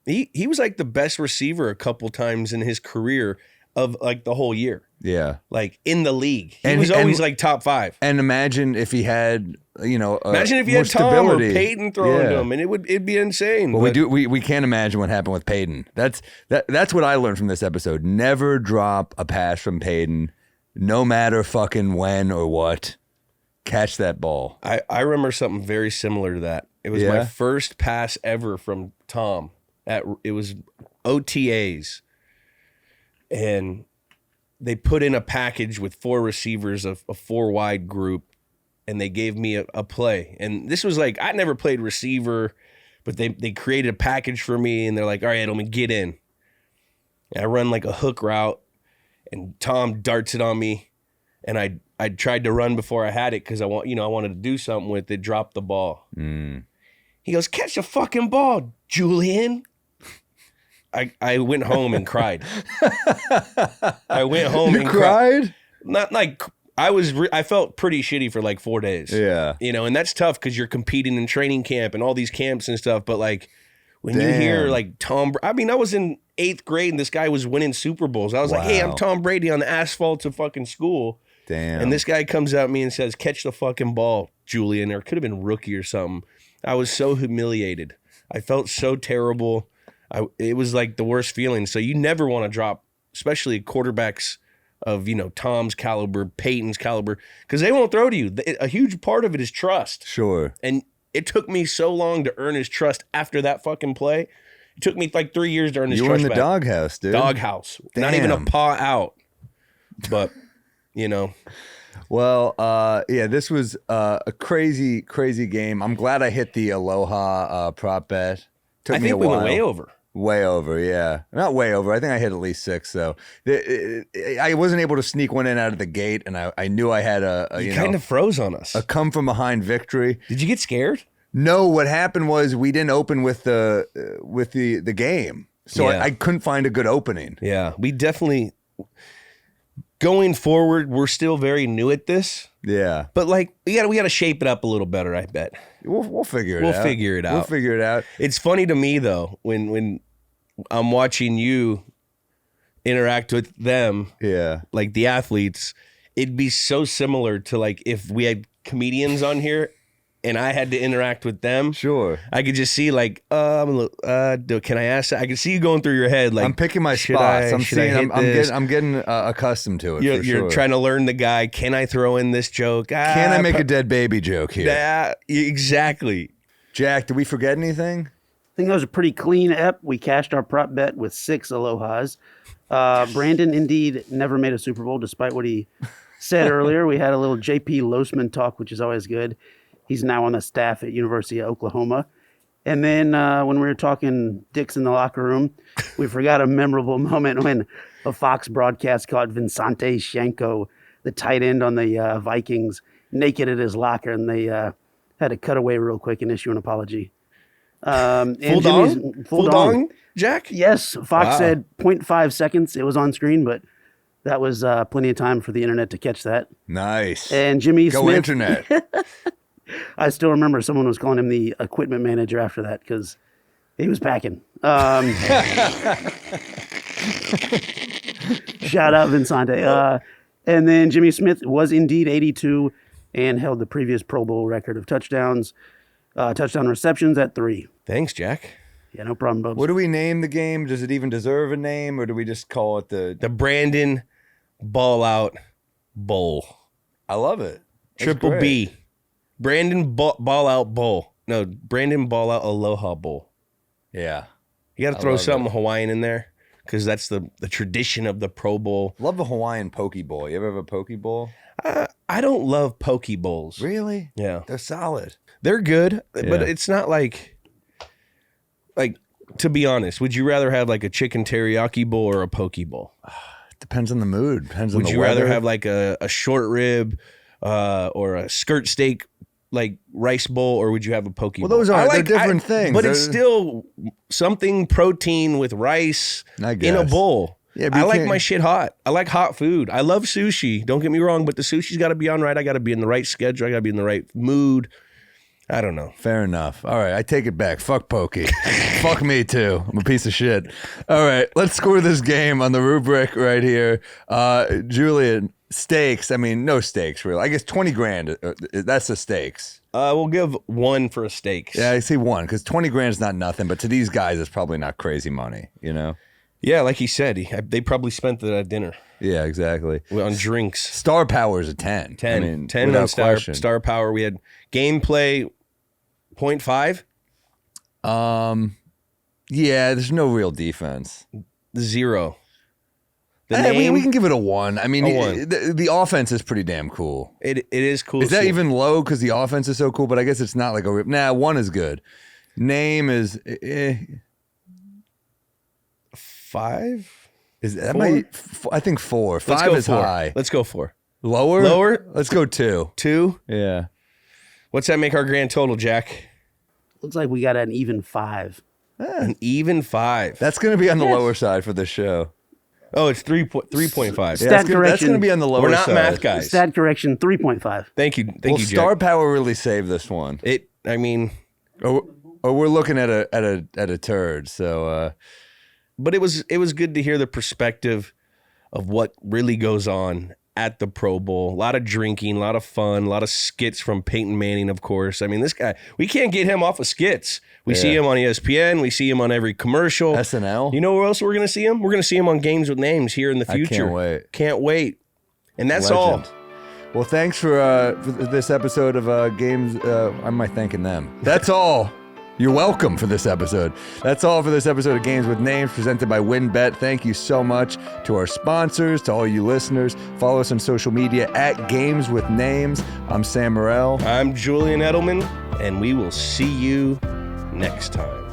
he was like the best receiver a couple times in his career of like the whole year. Yeah. Like in the league. He was always like top 5. And imagine if he had, you know, imagine if you had Tom stability. Or Peyton throwing to him, and it'd be insane. Well, we can't imagine what happened with Peyton. That's what I learned from this episode. Never drop a pass from Peyton. No matter fucking when or what, catch that ball. I remember something very similar to that. It was my first pass ever from Tom. It was OTAs. And they put in a package with 4 receivers, a 4-wide group, and they gave me a play. And this was like, I never played receiver, but they created a package for me, and they're like, all right, Edelman, get in. And I run like a hook route. And Tom darts it on me, and I tried to run before I had it because I wanted to do something with it. Dropped the ball. He goes, catch the fucking ball, Julian. I went home and cried. I went home and cried. Not like I felt pretty shitty for like 4 days. Yeah, you know, and that's tough because you're competing in training camp and all these camps and stuff. But like when you hear like I was in 8th grade and this guy was winning Super Bowls. I was like, hey, I'm Tom Brady on the asphalt of fucking school. Damn. And this guy comes at me and says, catch the fucking ball, Julian. Or it could have been rookie or something. I was so humiliated. I felt so terrible. It was like the worst feeling. So you never want to drop, especially quarterbacks of, you know, Tom's caliber, Peyton's caliber, because they won't throw to you. A huge part of it is trust. Sure. And it took me so long to earn his trust after that fucking play. It took me like 3 years to earn his trust. You were in the doghouse, dude. Doghouse. Damn. Not even a paw out. But, you know. Well, this was a crazy, crazy game. I'm glad I hit the Aloha prop bet. I think we went way over. Way over, yeah. Not way over. I think I hit at least 6, though. I wasn't able to sneak one in out of the gate, and I knew I had You kind of froze on us. a come from behind victory. Did you get scared? No, what happened was we didn't open with the game, so Yeah. I couldn't find a good opening. Yeah, we definitely. Going forward, we're still very new at this, Yeah, but like we got to shape it up a little better. I bet. we'll figure it out. We'll figure it out. We'll figure it out. It's funny to me though when I'm watching you interact with them, Yeah. like the athletes. It'd be so similar to like if we had comedians on here and I had to interact with them. Sure. I could just see like, can I ask that? I could see you going through your head. Like, I'm picking my should spots. I- I'm should I seeing. hit this? I'm getting accustomed to it. You're for sure. trying to learn the guy. Can I throw in this joke? Can I make a dead baby joke here? Exactly. Jack, did we forget anything? I think that was a pretty clean ep. We cashed our prop bet with 6 alohas. Brandon indeed never made a Super Bowl, despite what he said earlier. We had a little JP Losman talk, which is always good. He's now on the staff at University of Oklahoma. And then when we were talking dicks in the locker room, we forgot a memorable moment when a Fox broadcast caught Vincente Shanko, the tight end on the Vikings, naked at his locker, and they had to cut away real quick and issue an apology. And Full Jimmy's- dong? Full dong. Jack? Yes, Fox Wow. said 0.5 seconds. It was on screen, but that was plenty of time for the internet to catch that. Nice. And Jimmy Go Smith, internet. I still remember someone was calling him the equipment manager after that because he was packing. Shout out Vincente. And then Jimmy Smith was indeed 82 and held the previous Pro Bowl record of touchdown receptions at 3. Thanks, Jack. Yeah, no problem, Bubs. What do we name the game? Does it even deserve a name, or do we just call it the? The Brandon Ball Out Bowl. I love it. That's Triple great. B. Brandon Ball Out Bowl. No, Brandon Ball Out Aloha Bowl. Yeah. You got to I throw love something Hawaiian in there because that's the tradition of the Pro Bowl. Love the Hawaiian poke bowl. You ever have a poke bowl? I don't love poke bowls. Really? Yeah. They're solid. They're good, but Yeah. it's not like to be honest, would you rather have like a chicken teriyaki bowl or a poke bowl? Depends on the mood. Depends on Would the you weather. rather have like a short rib or a skirt steak like rice bowl, or would you have a poke bowl? those are- I they're different things. But it's They're- still something protein with rice I in a guess. bowl. Yeah, but I you like can't- my shit hot. I like hot food. I love sushi. Don't get me wrong, but the sushi's got to be on right. I got to be in the right schedule. I got to be in the right mood. I don't know. Fair enough. All right, I take it back. Fuck pokey. Fuck me too. I'm a piece of shit. All right, let's score this game on the rubric right here. Julian, stakes. I mean, no stakes really. I guess 20 grand. That's the stakes. We'll give 1 for a steak. Yeah, I see 1 because 20 grand is not nothing, but to these guys, it's probably not crazy money. You know? Yeah, like he said, they probably spent it at dinner Yeah, exactly. on drinks. Star power is a 10. 10. I mean, 10 without on question. star power. We had gameplay 0.5. Yeah, there's no real defense. 0. The We name, can give it a 1. I mean, A 1. the offense is pretty damn cool. it is cool. Is that See- even low because the offense is so cool? But I guess it's not like a rip. Nah, 1 is good. Name is 5? is that 4? might I think 4. Let's 5 go is 4. high. Let's go 4. Lower? Lower? Let's go 2. 2. Yeah. What's that make our grand total, Jack? Looks like we got an even 5. An even 5. That's going to be on the lower side for this show. Oh, it's 3.5. Yeah, Stat that's correction. going to be on the lower We're not side. math guys. Stat correction, 3.5. Thank you, Well, you, star Jack. power really saved this one. I mean, Or we're looking at a turd. So but it was good to hear the perspective of what really goes on at the Pro Bowl. A lot of drinking, a lot of fun, a lot of skits from Peyton Manning, of course. I mean, this guy, we can't get him off of skits. We see him on ESPN. We see him on every commercial. SNL. You know where else we're going to see him? We're going to see him on Games with Names here in the I future. can't wait. Can't wait. And that's Legend. all. Well, thanks for this episode of Games. Am I thanking them? That's all. You're welcome for this episode. That's all for this episode of Games with Names presented by WynnBET. Thank you so much to our sponsors, to all you listeners. Follow us on social media at Games with Names. I'm Sam Morril. I'm Julian Edelman, and we will see you next time.